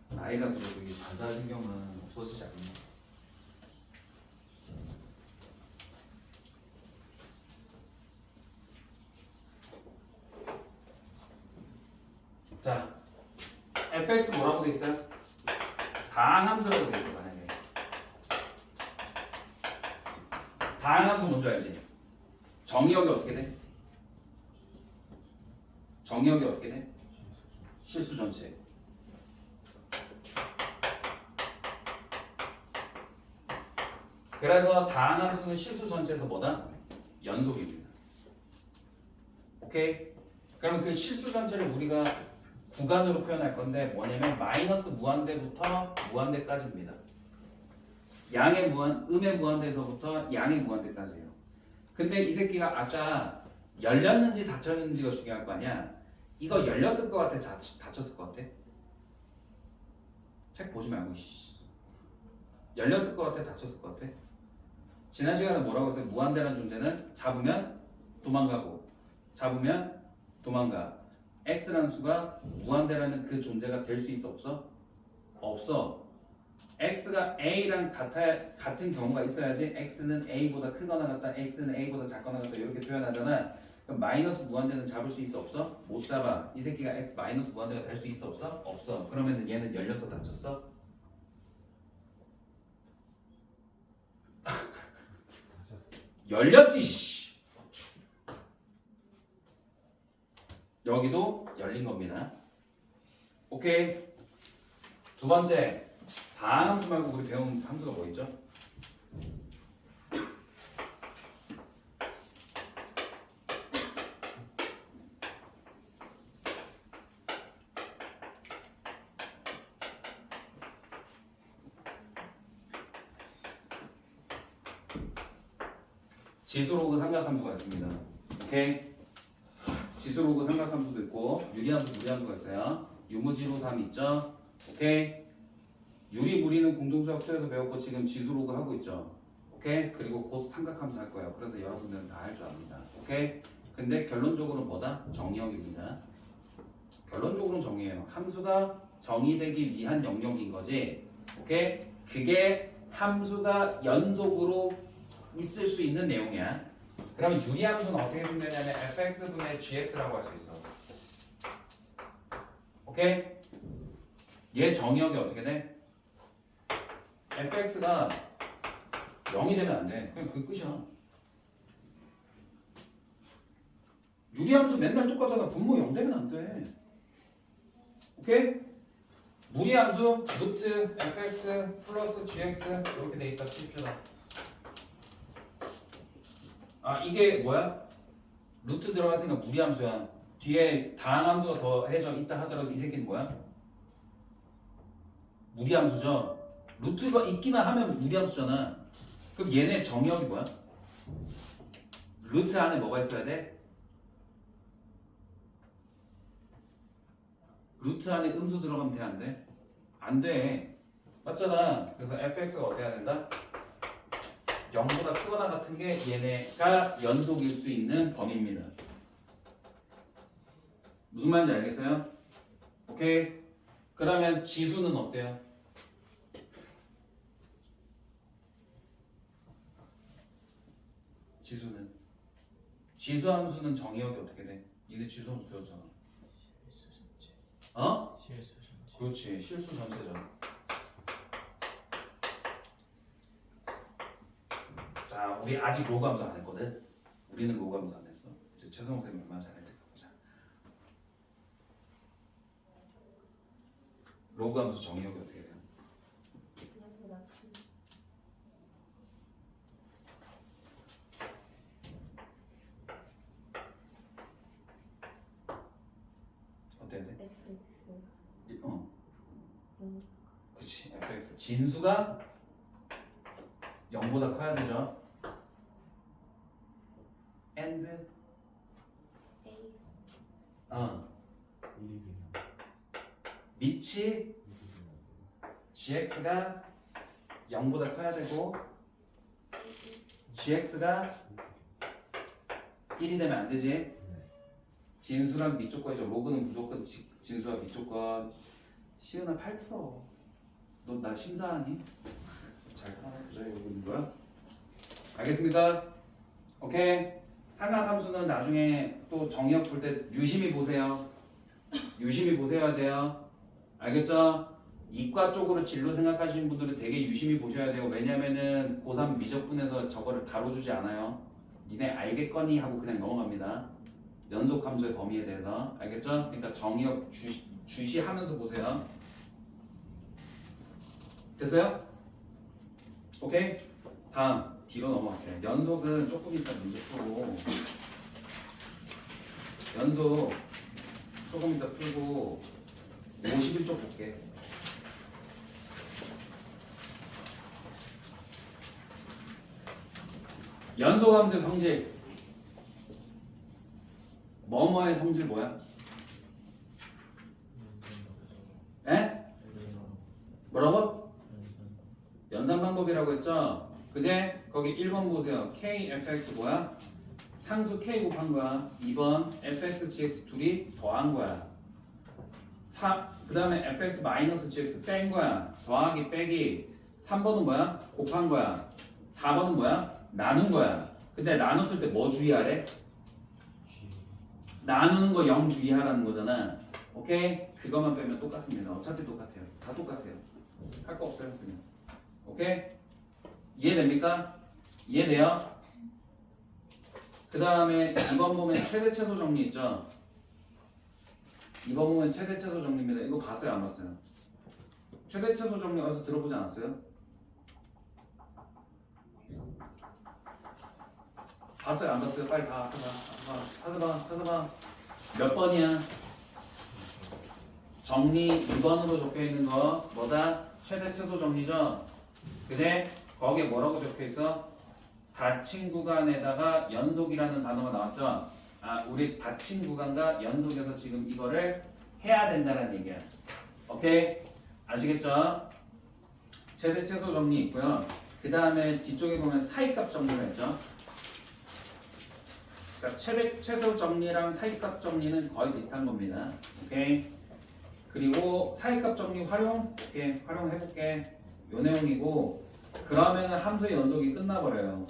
B: 나이가 들어도 이 반사신경은 없어지지 않네.
A: 자, fx 뭐라고 돼 있어요? 다항함수라고 돼 있어. 만약에 다항함수 뭔지 알지? 정의역이 어떻게 돼? 정의역이 어떻게 돼? 실수 전체. 그래서 다항함수는 실수 전체에서 뭐다? 연속입니다. 오케이? 그럼 그 실수 전체를 우리가 구간으로 표현할 건데 뭐냐면 마이너스 무한대부터 무한대까지입니다. 양의 음의 무한대에서부터 양의 무한대까지예요. 근데 이 새끼가 아까 열렸는지 닫혔는지가 중요할 거 아니야. 이거 열렸을 것 같아? 닫혔을 것 같아? 책 보지 말고 열렸을 것 같아? 닫혔을 것 같아? 지난 시간에 뭐라고 했어요? 무한대라는 존재는 잡으면 도망가고 잡으면 도망가. x라는 수가 무한대라는 그 존재가 될 수 있어? 없어? 없어. x가 a랑 같은 경우가 있어야지 x는 a보다 크거나 같다, x는 a보다 작거나 같다 이렇게 표현하잖아. 그럼 마이너스 무한대는 잡을 수 있어? 없어? 못 잡아. 이 새끼가 x 마이너스 무한대가 될 수 있어? 없어? 없어. 그러면은 얘는 열렸어? 닫혔어? 열렸지 씨. 여기도 열린 겁니다. 오케이. 두 번째, 다항함수 말고 우리 배운 함수가 뭐 있죠? 지수로그 삼각함수가 있습니다. 오케이. 지수로그 삼각함수도 있고 유리함수, 무리함수가 있어요. 유무지로 3 있죠. 오케이. 유리, 무리는 공동수학 2에서 배웠고 지금 지수로그 하고 있죠. 오케이. 그리고 곧 삼각함수 할 거예요. 그래서 여러분들은 다 할 줄 압니다. 오케이. 근데 결론적으로 뭐다? 정의역입니다. 결론적으로는 정의예요. 함수가 정의되기 위한 영역인 거지. 오케이? 그게 함수가 연속으로 있을 수 있는 내용이야. 그러면 유리함수는 어떻게 생겼냐면 fx분의 gx라고 할 수 있어. 오케이? 얘 정의역이 어떻게 돼? fx가 0이 되면 안 돼. 그냥 그게 끝이야. 유리함수 맨날 똑같잖아. 분모 0 되면 안 돼. 오케이? 무리함수 루트 fx 플러스 gx 이렇게 돼 있다 칩시다. 아 이게 뭐야? 루트 들어갔으니까 무리함수야. 뒤에 다항함수가 더해져 있다 하더라도 이 새끼는 뭐야? 무리함수죠. 루트가 있기만 하면 무리함수잖아. 그럼 얘네 정의역이 뭐야? 루트 안에 뭐가 있어야 돼? 루트 안에 음수 들어가면 돼? 안 돼? 안 돼. 맞잖아. 그래서 fx가 어떻게 해야 된다? 0보다 크거나 같은 게 얘네가 연속일 수 있는 범위입니다. 무슨 말인지 알겠어요? 오케이? 그러면 지수는 어때요? 지수는? 지수함수는 정의역이 어떻게 돼? 니네 지수함수 배웠잖아. 어?
C: 실수 전체.
A: 그렇지. 실수 전체죠. 자, 우리 아직 로그 함수 안 했거든. 우리는 로그 함수 안 했어. 이제 최성호 쌤이 얼마나 잘했지 보자. 로그 함수 정의역이 어떻게 돼요? 어때야 돼? 그치. fx 진수가 0보다 커야 되죠. and 밑이 gx가 0보다 커야 되고 gx가 1이 되면 안 되지. 진수랑 밑조건이죠. 로그는 무조건 진수와 밑조건. 시은아 8%. 너 나 심사하니? 잘 하나 보자. 이거 있는 거야? 알겠습니까? 오케이. 삼각함수는 나중에 또 정의역 볼 때 유심히 보세요. 유심히 보셔야 돼요. 알겠죠? 이과 쪽으로 진로 생각하시는 분들은 되게 유심히 보셔야 돼요. 왜냐면은 고3 미적분에서 저거를 다뤄주지 않아요. 니네 알겠거니 하고 그냥 넘어갑니다. 연속함수의 범위에 대해서. 알겠죠? 그러니까 정의역 주시하면서 보세요. 됐어요? 오케이? 다음 뒤로 넘어갈게요. 연속은 조금 이따 문제 풀고 연속 조금 이따 풀고 51쪽 볼게. 연속함수의 성질. 뭐뭐의 성질 뭐야? 에? 뭐라고? 연산 방법이라고 했죠? 그제? 거기 1번 보세요. kfx 뭐야? 상수 k 곱한 거야. 2번 fx, gx 둘이 더한 거야. 그 다음에 fx 마이너스 gx 뺀 거야. 더하기 빼기. 3번은 뭐야? 곱한 거야. 4번은 뭐야? 나눈 거야. 근데 나눴을 때 뭐 주의하래? 나누는 거 0 주의하라는 거잖아. 오케이? 그것만 빼면 똑같습니다. 어차피 똑같아요. 다 똑같아요. 할 거 없어요. 그냥. 오케이? 이해됩니까? 이해돼요? 그 다음에 2번 보면 최대 최소 정리 있죠? 2번 보면 최대 최소 정리입니다. 이거 봤어요? 안 봤어요? 최대 최소 정리 어디서 들어보지 않았어요? 봤어요? 안 봤어요? 빨리 봐. 찾아봐. 몇 번이야? 정리 2번으로 적혀있는 거 뭐다? 최대 최소 정리죠? 그제? 거기에 뭐라고 적혀있어? 닫힌 구간에다가 연속이라는 단어가 나왔죠? 아, 우리 닫힌 구간과 연속에서 지금 이거를 해야 된다는 얘기야. 오케이? 아시겠죠? 최대 최소 정리 있고요. 그 다음에 뒤쪽에 보면 사이값 정리가 있죠? 그러니까 최대 최소 정리랑 사이값 정리는 거의 비슷한 겁니다. 오케이? 그리고 사이값 정리 활용. 오케이, 활용해볼게. 요 내용이고, 그러면은 함수의 연속이 끝나버려요.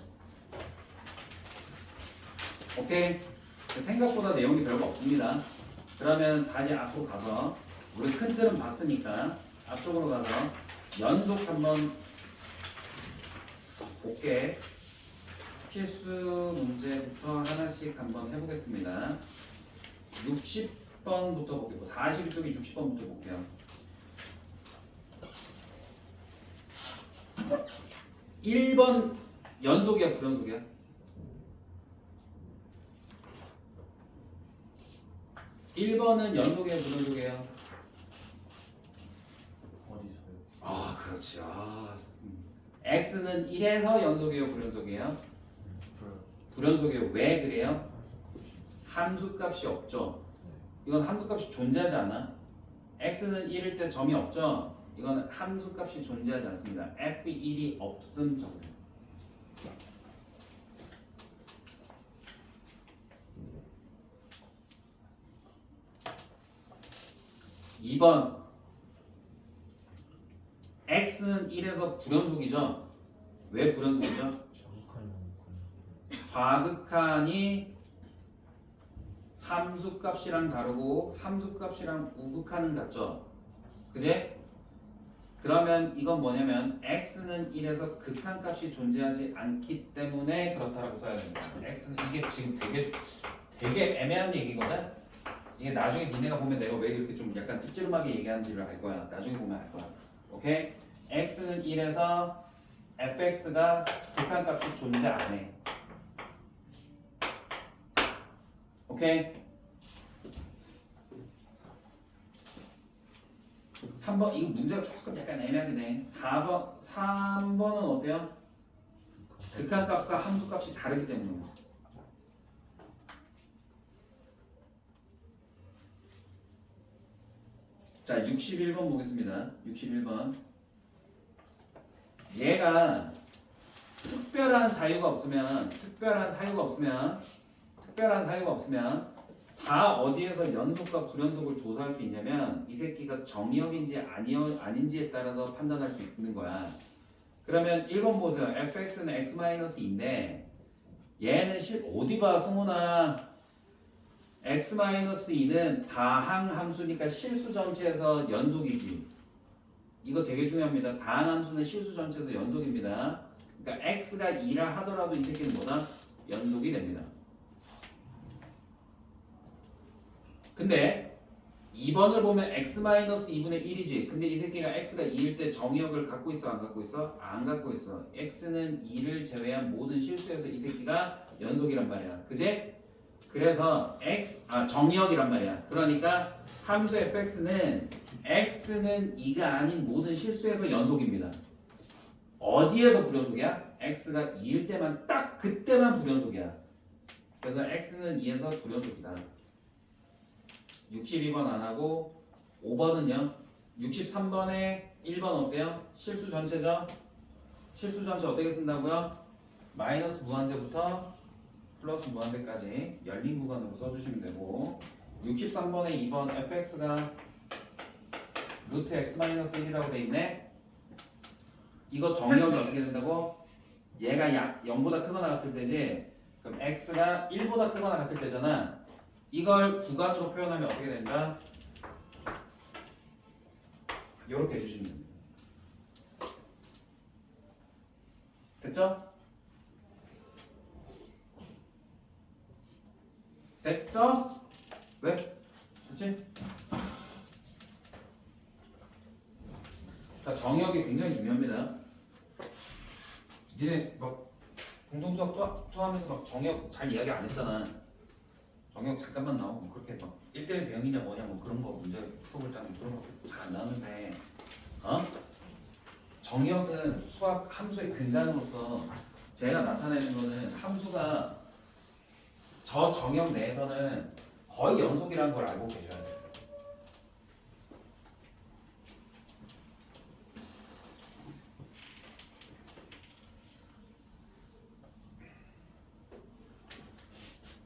A: 오케이. 생각보다 내용이 별거 없습니다. 그러면 다시 앞으로 가서 우리 큰 틀은 봤으니까 앞쪽으로 가서 연속 한번 볼게. 필수 문제부터 하나씩 한번 해보겠습니다. 60번부터 볼게요. 42쪽에 60번부터 볼게요. 1번 연속이야, 불연속이야? (1번은) 연속이에요, 불연속이에요?
C: 어디서요?
A: 아, 그렇지. x는 1에서 연속이에요, 불연속이에요? 불연속이에요. 왜 그래요? 함수값이 없죠. 이건 함수값이 존재하지 않아. x는 1일 때 점이 없죠. 이건 함수값이 존재하지 않습니다. f1이 없음 적으세요. 2번 x는 1에서 불연속이죠. 왜 불연속이죠? 좌극한이 함수값이랑 다르고 함수값이랑 우극한은 같죠. 그제? 그러면 이건 뭐냐면 x는 1에서 극한값이 존재하지 않기 때문에 그렇다라고 써야 됩니다. x는 이게 지금 되게 애매한 얘기거든. 이게 나중에 니네가 보면 내가 왜 이렇게 좀 약간 찝찝하게 얘기하는지를 알 거야. 나중에 보면 알 거야. 오케이? x는 1에서 fx가 극한값이 존재 안 해. 오케이? 3번 이거 문제가 조금 약간 애매하긴 해. 3번은 어때요? 극한값과 함수값이 다르기 때문에. 자, 61번 보겠습니다. 61번. 얘가 특별한 사유가 없으면 다 어디에서 연속과 불연속을 조사할 수 있냐면 이 새끼가 정의역인지 아닌지에 따라서 판단할 수 있는 거야. 그러면 1번 보세요. fx는 x-2인데 얘는 어디 봐 승훈아. x-2는 다항 함수니까 실수 전체에서 연속이지. 이거 되게 중요합니다. 다항 함수는 실수 전체에서 연속입니다. 그러니까 x가 2라 하더라도 이 새끼는 뭐다? 연속이 됩니다. 근데 2번을 보면 x-2분의 1이지. 근데 이 새끼가 x가 2일 때 정의역을 갖고 있어, 안 갖고 있어? 안 갖고 있어. x는 2를 제외한 모든 실수에서 이 새끼가 연속이란 말이야. 그지? 그래서 정의역이란 말이야. 그러니까 함수 fx는 x는 2가 아닌 모든 실수에서 연속입니다. 어디에서 불연속이야? x가 2일 때만, 딱 그때만 불연속이야. 그래서 x는 2에서 불연속이다. 62번 안 하고 5번은요. 63번에 1번 어때요? 실수 전체죠? 실수 전체 어떻게 쓴다고요? 마이너스 무한대부터 플러스 무한대까지 열린 구간으로 써주시면 되고 63번에 2번 fx가 루트 x-1이라고 돼 있네. 이거 정의역이 어떻게 된다고? 얘가 0보다 크거나 같을 때지. 그럼 x가 1보다 크거나 같을 때잖아. 이걸 구간으로 표현하면 어떻게 된다? 이렇게 해주시면 됩니다. 됐죠? 됐죠? 왜? 그치? 자, 정의역이 굉장히 중요합니다. 니네 막 공동수학 투하면서 막 정의역 잘 이야기 안 했잖아. 정의역 잠깐만 나오고 그렇게 막 1대1 대응이냐 뭐냐 뭐 그런 거 문제 풀어볼 때는 그런 거 잘 안 나오는데 정의역은 수학 함수의 근간으로서 제가 나타내는 거는 함수가 저 정의역 내에서는 거의 연속이라는 걸 알고 계셔야 돼요.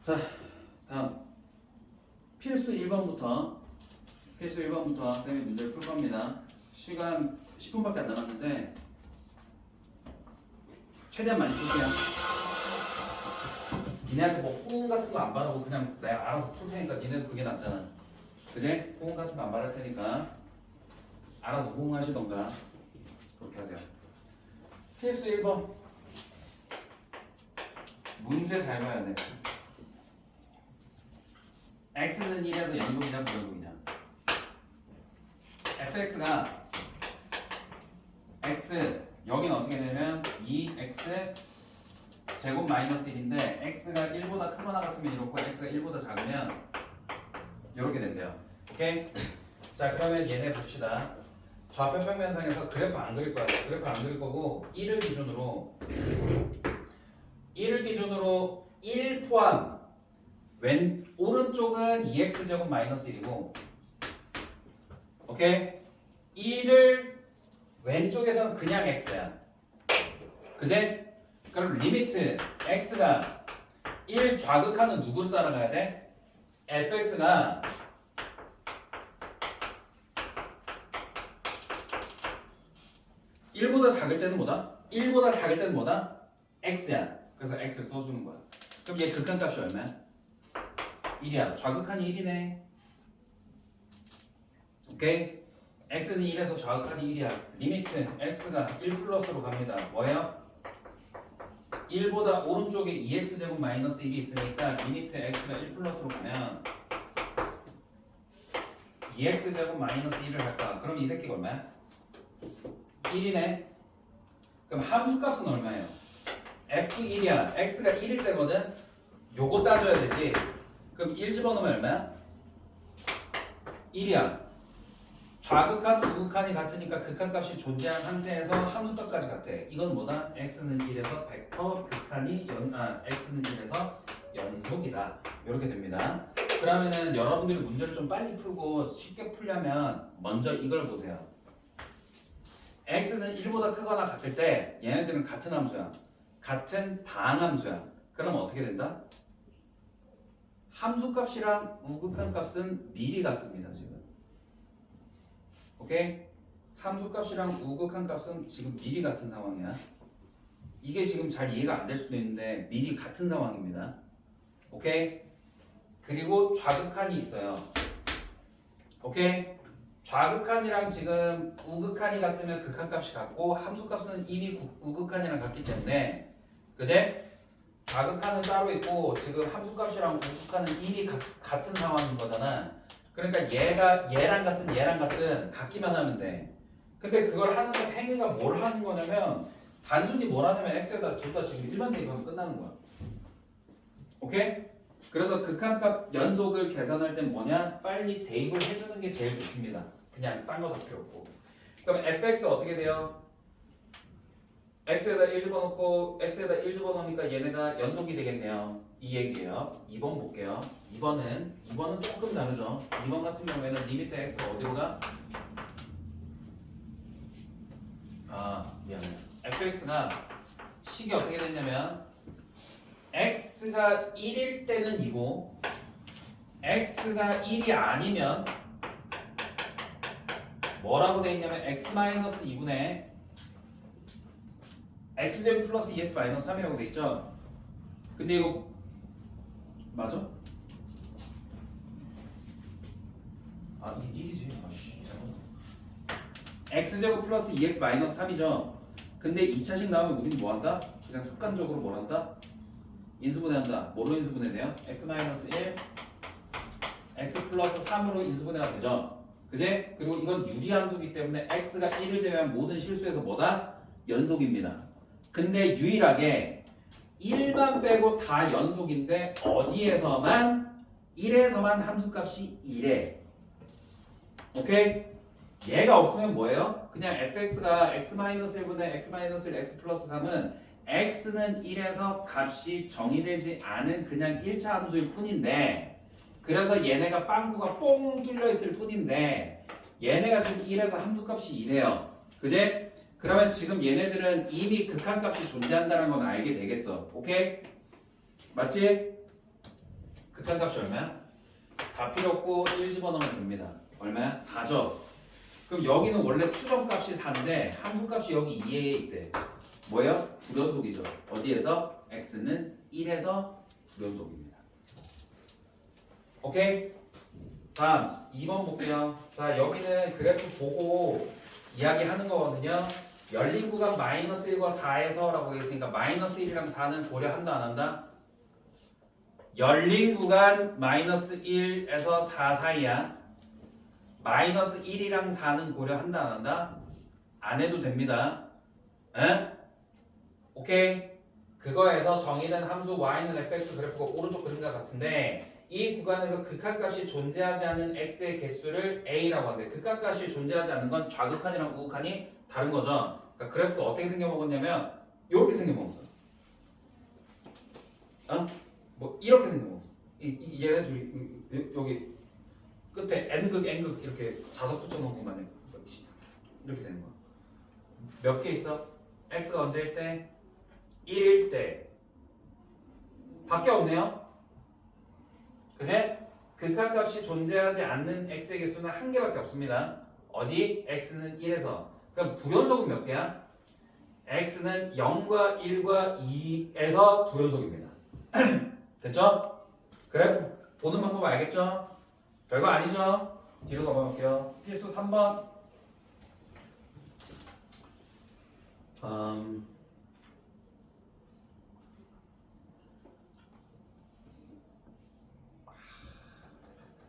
A: 자, 다음 필수 1번부터
B: 필수 1번부터 쌤이 문제를 풀 겁니다. 시간 10분밖에 안 남았는데 최대한 많이 풀게요. 니네한테 뭐 호응 같은 거 안 바르고 그냥 내가 알아서 풀 테니까 니네도 그게 낫잖아. 그제? 호응 같은 거 안 바를 테니까 알아서 호응하시던가 그렇게 하세요. 필수 1번 문제 잘 봐야 돼. x는 1에서 연속이냐 무연속이냐. fx가 x 여기는 어떻게 되냐면 2x 제곱 마이너스 1인데 x가 1보다 크거나 같으면 이렇고 x가 1보다 작으면 이렇게 된대요. 오케이? 자 그러면 얘네 봅시다. 좌표 평면상에서 그래프 안 그릴 거야. 그래프 안 그릴 거고 1을 기준으로 1 포함 오른쪽은 2x 제곱 마이너스 1이고 오케이? 1을 왼쪽에서는 그냥 x야. 그제? 그럼 리미트 x가 1 좌극하는 누구를 따라가야 돼? fx가 1보다 작을 때는 뭐다? 1보다 작을 때는 뭐다? x야. 그래서 x를 써주는 거야. 그럼 얘 극한값이 얼마야? 1이야. 좌극한이 1이네. 오케이? x는 1에서 좌극한이 1이야. 리미트 x가 1 플러스로 갑니다. 뭐예요? 1보다 오른쪽에 2x 제곱 마이너스 1이 있으니까 리미트 x가 1 플러스로 가면 2x 제곱 마이너스 1을 할까? 그럼 이 새끼가 얼마야? 1이네. 그럼 함수값은 얼마예요? f1이야. x가 1일 때거든. 요거 따져야 되지. 그럼 1 집어넣으면 얼마야? 1이야. 좌극한, 우극한이 같으니까 극한값이 존재한 상태에서 함수값까지 같아. 이건 뭐다? x는 1에서 100% x는 1에서 연속이다. 이렇게 됩니다. 그러면은 여러분들이 문제를 좀 빨리 풀고 쉽게 풀려면 먼저 이걸 보세요. x는 1보다 크거나 같을 때 얘네들은 같은 함수야. 같은 다항함수야. 그럼 어떻게 된다? 함수값이랑 우극한 값은 미리 같습니다. 지금. 오케이? 함수값이랑 우극한 값은 지금 미리 같은 상황이야. 이게 지금 잘 이해가 안 될 수도 있는데 미리 같은 상황입니다. 오케이? 그리고 좌극한이 있어요. 오케이? 좌극한이랑 지금 우극한이 같으면 극한값이 같고 함수값은 이미 우극한이랑 같기 때문에 그제? 좌극한은 따로 있고 지금 함수값이랑 우극한은 이미 같은 상황인 거잖아. 그러니까 얘랑 같은 같기만 하면 돼. 근데 그걸 하는 행위가 뭘 하는 거냐면 단순히 뭘 하냐면 x에다 둘 다 지금 일반 대입하면 끝나는 거야. 오케이? 그래서 극한값 연속을 계산할 땐 뭐냐? 빨리 대입을 해주는 게 제일 좋습니다. 그냥 딴 거 다 필요 없고. 그럼 fx 어떻게 돼요? x에다 1 집어넣고 x에다 1 집어넣으니까 얘네가 연속이 되겠네요. 이 얘기예요. 2번 볼게요. 2번은 조금 다르죠. 2번 같은 경우에는 리미트 x가 어디로 가? 미안해. fx가 식이 어떻게 됐냐면 x가 1일 때는 이고 x가 1이 아니면 뭐라고 돼 있냐면 x-2분의 x제곱 플러스 2x-3이라고 돼 있죠. 근데 이거 맞아? 이게 1이지. x제곱 플러스 2x-3이죠. 근데 2차식 나오면 우리는 뭐 한다? 그냥 습관적으로 뭘 한다? 인수분해한다. 뭐로 인수분해돼요? x-1 x 플러스 3으로 인수분해가 되죠. 그제? 그리고 이건 유리함수기 때문에 x가 1을 제외한 모든 실수에서 뭐다? 연속입니다. 근데 유일하게 1만 빼고 다 연속인데 어디에서만 1에서만 함수값이 1에 오케이? 얘가 없으면 뭐예요? 그냥 fx가 x-1분의 x-1 x 플러스 3은 x는 1에서 값이 정의되지 않은 그냥 1차 함수일 뿐인데 그래서 얘네가 빵꾸가 뽕 뚫려 있을 뿐인데 얘네가 지금 1에서 함수값이 2래요. 그제? 그러면 지금 얘네들은 이미 극한값이 존재한다는 건 알게 되겠어. 오케이? 맞지? 극한값이 얼마야? 다 필요 없고 1 집어넣으면 됩니다. 얼마야? 4죠. 그럼 여기는 원래 추정값이 4인데 함수값이 여기 2에 있대. 뭐예요? 불연속이죠. 어디에서? x는 1에서 불연속입니다. 오케이? 다음 2번 볼게요. 자, 여기는 그래프 보고 이야기하는 거거든요. 열린 구간 마이너스 1과 4에서 라고 되어 있으니까 마이너스 1이랑 4는 고려한다 안 한다? 열린 구간 마이너스 1에서 4 사이야. 마이너스 1이랑 4는 고려한다 안 한다? 안 해도 됩니다. 에? 오케이? 그거에서 정의는 함수 y는 fx 그래프가 오른쪽 그림과 같은데 이 구간에서 극한값이 존재하지 않는 x의 개수를 a라고 하는데 극한값이 존재하지 않는 건 좌극한이랑 우극한이 다른 거죠. 그러니까 그래프가 어떻게 생겨먹었냐면 이렇게 생겨먹었어. 어? 뭐 이렇게 생겨먹었어. 얘네 둘이 여기 끝에 n극 n극 이렇게 자석 붙여놓은 것만 이렇게 되는 거야. 몇 개 있어? x가 언제일 때? 1일 때 밖에 없네요. 그제? 극한값이 존재하지 않는 x의 개수는 한 개밖에 없습니다. 어디? x는 1에서. 그럼 불연속은 몇 개야? x는 0과 1과 2에서 불연속입니다. 됐죠? 그래 보는 방법 알겠죠? 별거 아니죠? 뒤로 넘어갈게요. 필수 3번.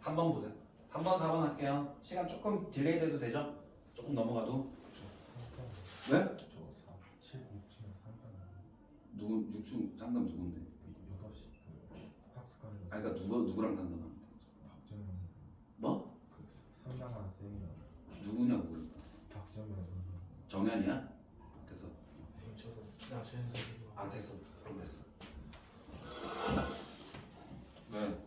B: 3번 보세요. 3번, 4번 할게요. 시간 조금 딜레이 돼도 되죠? 조금 넘어가도. 왜?
D: 저 7, 6층 상관
B: 누구 6층 상담 누군데?
D: 6시 그 학습관에서
B: 아 그러니까 누구랑 상담하는데?
D: 박정현
B: 뭐?
D: 그 상담하는 쌤이랑
B: 누구냐고 그래.
D: 박정현 선수
B: 정현이야? 됐어.
C: 선생님 저도 나주는 선생님
B: 아 됐어. 그럼 됐어. 왜?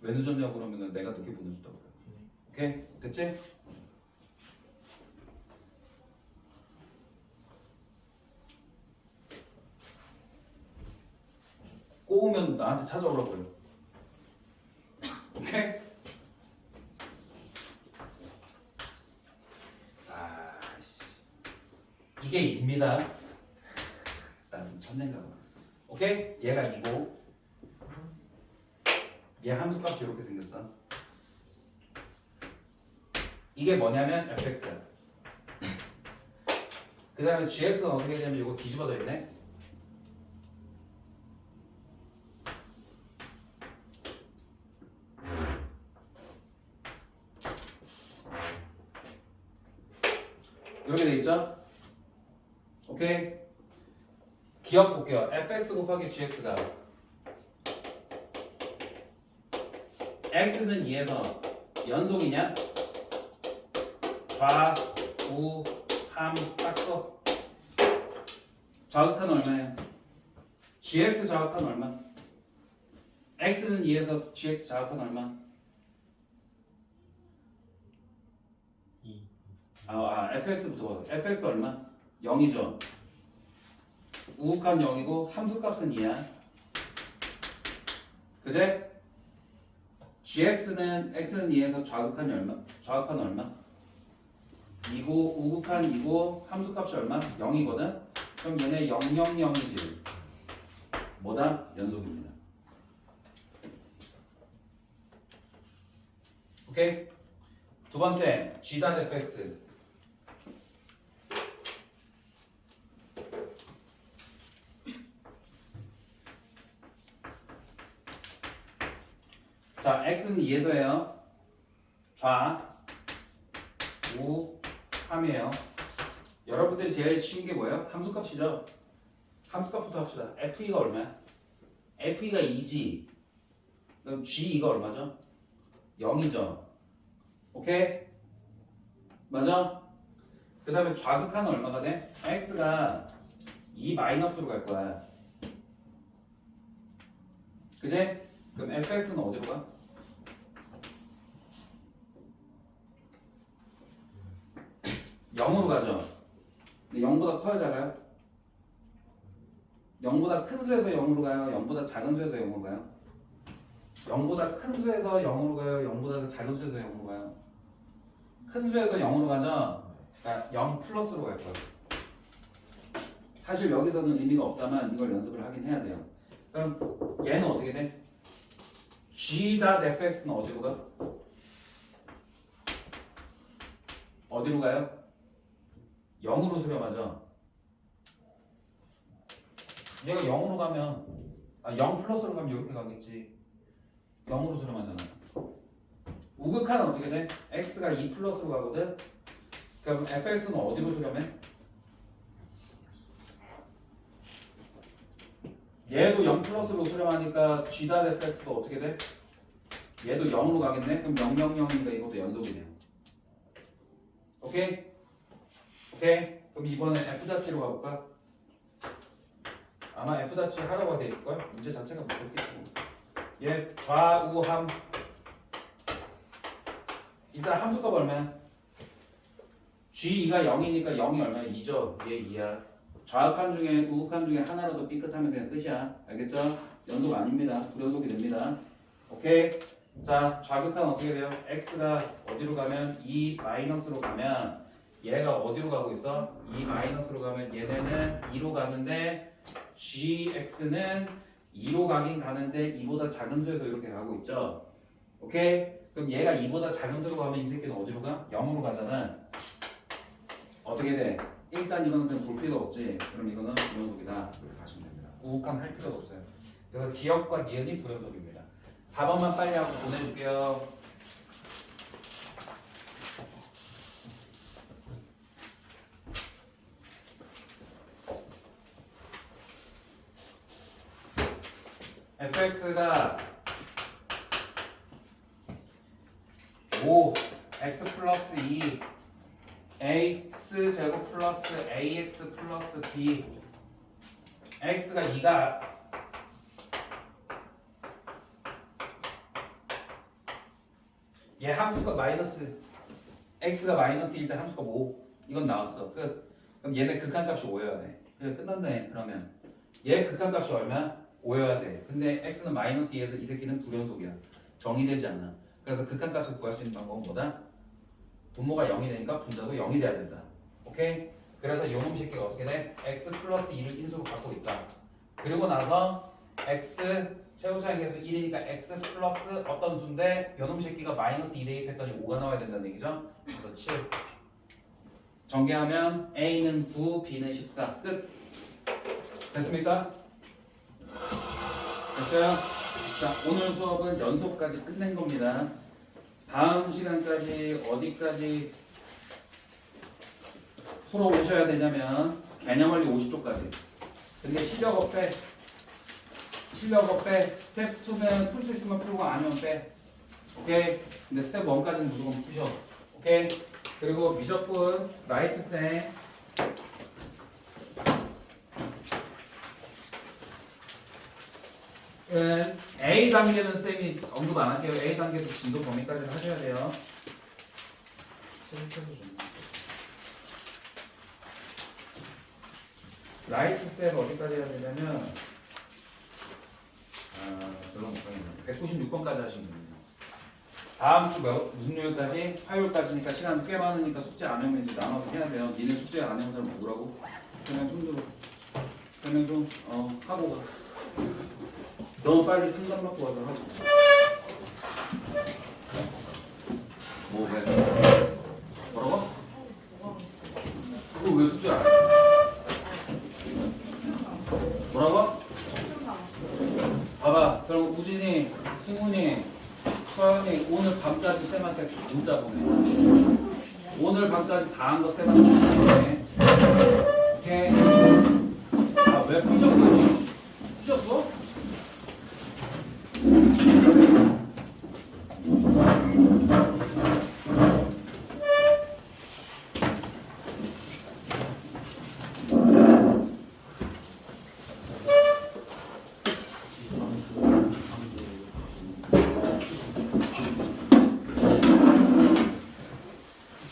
B: 왜 늦었냐고 그러면은 내가 늦게 보내줬다고 그래. 오케이? 됐지? 꼬우면 나한테 찾아오라고 그래요. 오케이? 아씨 이게 2입니다. 난 천재인가 봐. 오케이? 얘가 2고 얘 함수값이 이렇게 생겼어. 이게 뭐냐면 fx야. 그 다음에 gx는 어떻게 되냐면 이거 뒤집어져 있네. 이렇게 돼 있죠? 오케이? 기억 볼게요. fx 곱하기 gx가 x는 2에서 연속이냐? 좌, 우, 함, 딱 써. 좌극한 얼마야? gx 좌극한 얼마? x는 2에서 gx 좌극한 얼마?
C: 2
B: fx부터 봐. fx 얼마? 0이죠. 우극한 0이고 함수값은 2야. 그제? gx는 x는 2에서 좌극한이 얼마? 좌극한 얼마? 2고 우극한 2고 함수값이 얼마? 0이거든? 그럼 얘네 0, 0, 0이지. 뭐다? 연속입니다. 오케이? 두 번째 g.fx 자, x는 2에서예요. 좌, 우, 함이에요. 여러분들이 제일 쉬운 게 뭐예요? 함수값이죠. 함수값부터 합시다. f2가 얼마야? f2가 2지. 그럼 g2가 얼마죠? 0이죠. 오케이? 맞아? 그 다음에 좌극한은 얼마가 돼? x가 2 마이너스로 갈 거야. 그지? 그럼 fx는 어디로 가? 0으로 가죠. 근데 0보다 커요, 작아요? 0보다 큰 수에서 0으로 가요? 0보다 작은 수에서 0으로 가요? 0보다 큰 수에서 0으로 가요? 0보다 작은 수에서 0으로 가요? 큰 수에서 0으로 가죠? 그러니까 0 플러스로 갈 거예요. 사실 여기서는 의미가 없다만 이걸 연습을 하긴 해야 돼요. 그럼 얘는 어떻게 돼? g.fx는 어디로 가? 어디로 가요? 0으로 수렴하죠. 얘가 0으로 가면 0 플러스로 가면 이렇게 가겠지. 0으로 수렴하잖아. 우극한은 어떻게 돼? x가 2 플러스로 가거든. 그럼 fx는 어디로 수렴해? 얘도 0 플러스로 수렴하니까 g.fx도 어떻게 돼? 얘도 0으로 가겠네? 그럼 0, 0, 0이니까 이것도 연속이네요. 오케이? 오케이? 그럼 이번에 f-로 가볼까? 아마 f-가 하라고 돼 있을걸? 문제 자체가 뭐 그렇겠고. 얘 좌우함. 일단 함수값 얼마야? g2가 0이니까 0이 얼마야? 2죠? 얘 2야. 좌극한 중에 우극한 중에 하나라도 삐끗하면 그냥 끝이야. 알겠죠? 연속 아닙니다. 불연속이 됩니다. 오케이? 자, 좌극한 어떻게 돼요? x가 어디로 가면 2 마이너스로 가면 얘가 어디로 가고 있어? 2 마이너스로 가면 얘네는 2로 가는데 gx는 2로 가긴 가는데 2보다 작은 수에서 이렇게 가고 있죠. 오케이? 그럼 얘가 2보다 작은 수로 가면 이 새끼는 어디로 가? 0으로 가잖아. 어떻게 돼? 일단 이거는 그냥 볼 필요 없지. 그럼 이거는 불연속이다. 이렇게 가시면 됩니다. 우극한 할 필요도 없어요. 그래서 기억과 니은이 불연속입니다. 4번만 빨리 하고 보내줄게요. fx가 5 x 플러스 2 x 제곱 플러스 ax 플러스 b x가 2가 얘 함수가 마이너스 x가 마이너스일 때 함수가 5 이건 나왔어. 끝. 그럼 얘네 극한값이 5여야 돼. 그래 끝났네. 그러면 얘 극한값이 얼마야? 5여야 돼. 근데 x는 마이너스 2에서 이 새끼는 불연속이야. 정의되지 않아. 그래서 극한값을 구할 수 있는 방법은 뭐다? 분모가 0이 되니까 분자도 0이 돼야 된다. 오케이? 그래서 요놈 새끼가 어떻게 돼? x 플러스 2를 인수로 갖고 있다. 그리고 나서 x 최고차의 계수 1이니까 x 플러스 어떤 수인데 요놈 새끼가 마이너스 2 대입했더니 5가 나와야 된다는 얘기죠? 그래서 7 전개하면 a는 9, b는 14 끝. 됐습니까? 됐어요? 자, 오늘 수업은 연속까지 끝낸 겁니다. 다음 시간까지 어디까지 풀어 오셔야 되냐면 개념원리 50쪽까지. 근데 실력업 빼. 스텝 2는 풀 수 있으면 풀고 아니면 빼. 오케이? 근데 스텝 1까지는 무조건 푸셔. 오케이? 그리고 미적분 라이트생 A 단계는 쌤이 언급 안 할게요. A 단계도 진도 범위까지 하셔야 돼요. 라이트 쌤 어디까지 해야 되냐면 별로 못 가겠네. 196번까지 하시면 됩니다. 다음 주 무슨 요일까지? 화요일까지니까 시간 꽤 많으니까 숙제 안 하면 이제 나눠서 해야 돼요. 니네 숙제 안 해온 사람 누구라고? 그냥 손들어. 그냥 좀 하고 가. 너무 빨리 상담 받고 와서 하지. 뭐 왜? 뭐라고? 그거 왜 숙제 안 해? 뭐라고? 봐봐. 그럼 우진이, 승훈이, 서연이 오늘 밤까지 쌤한테 문자 보내. 오늘 밤까지 다 한 거 쌤한테 보내. 오케이? 왜 푸셨어? 푸셨어?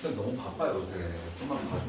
B: 진짜 너무 바빠요 요새. 좀만 봐줘.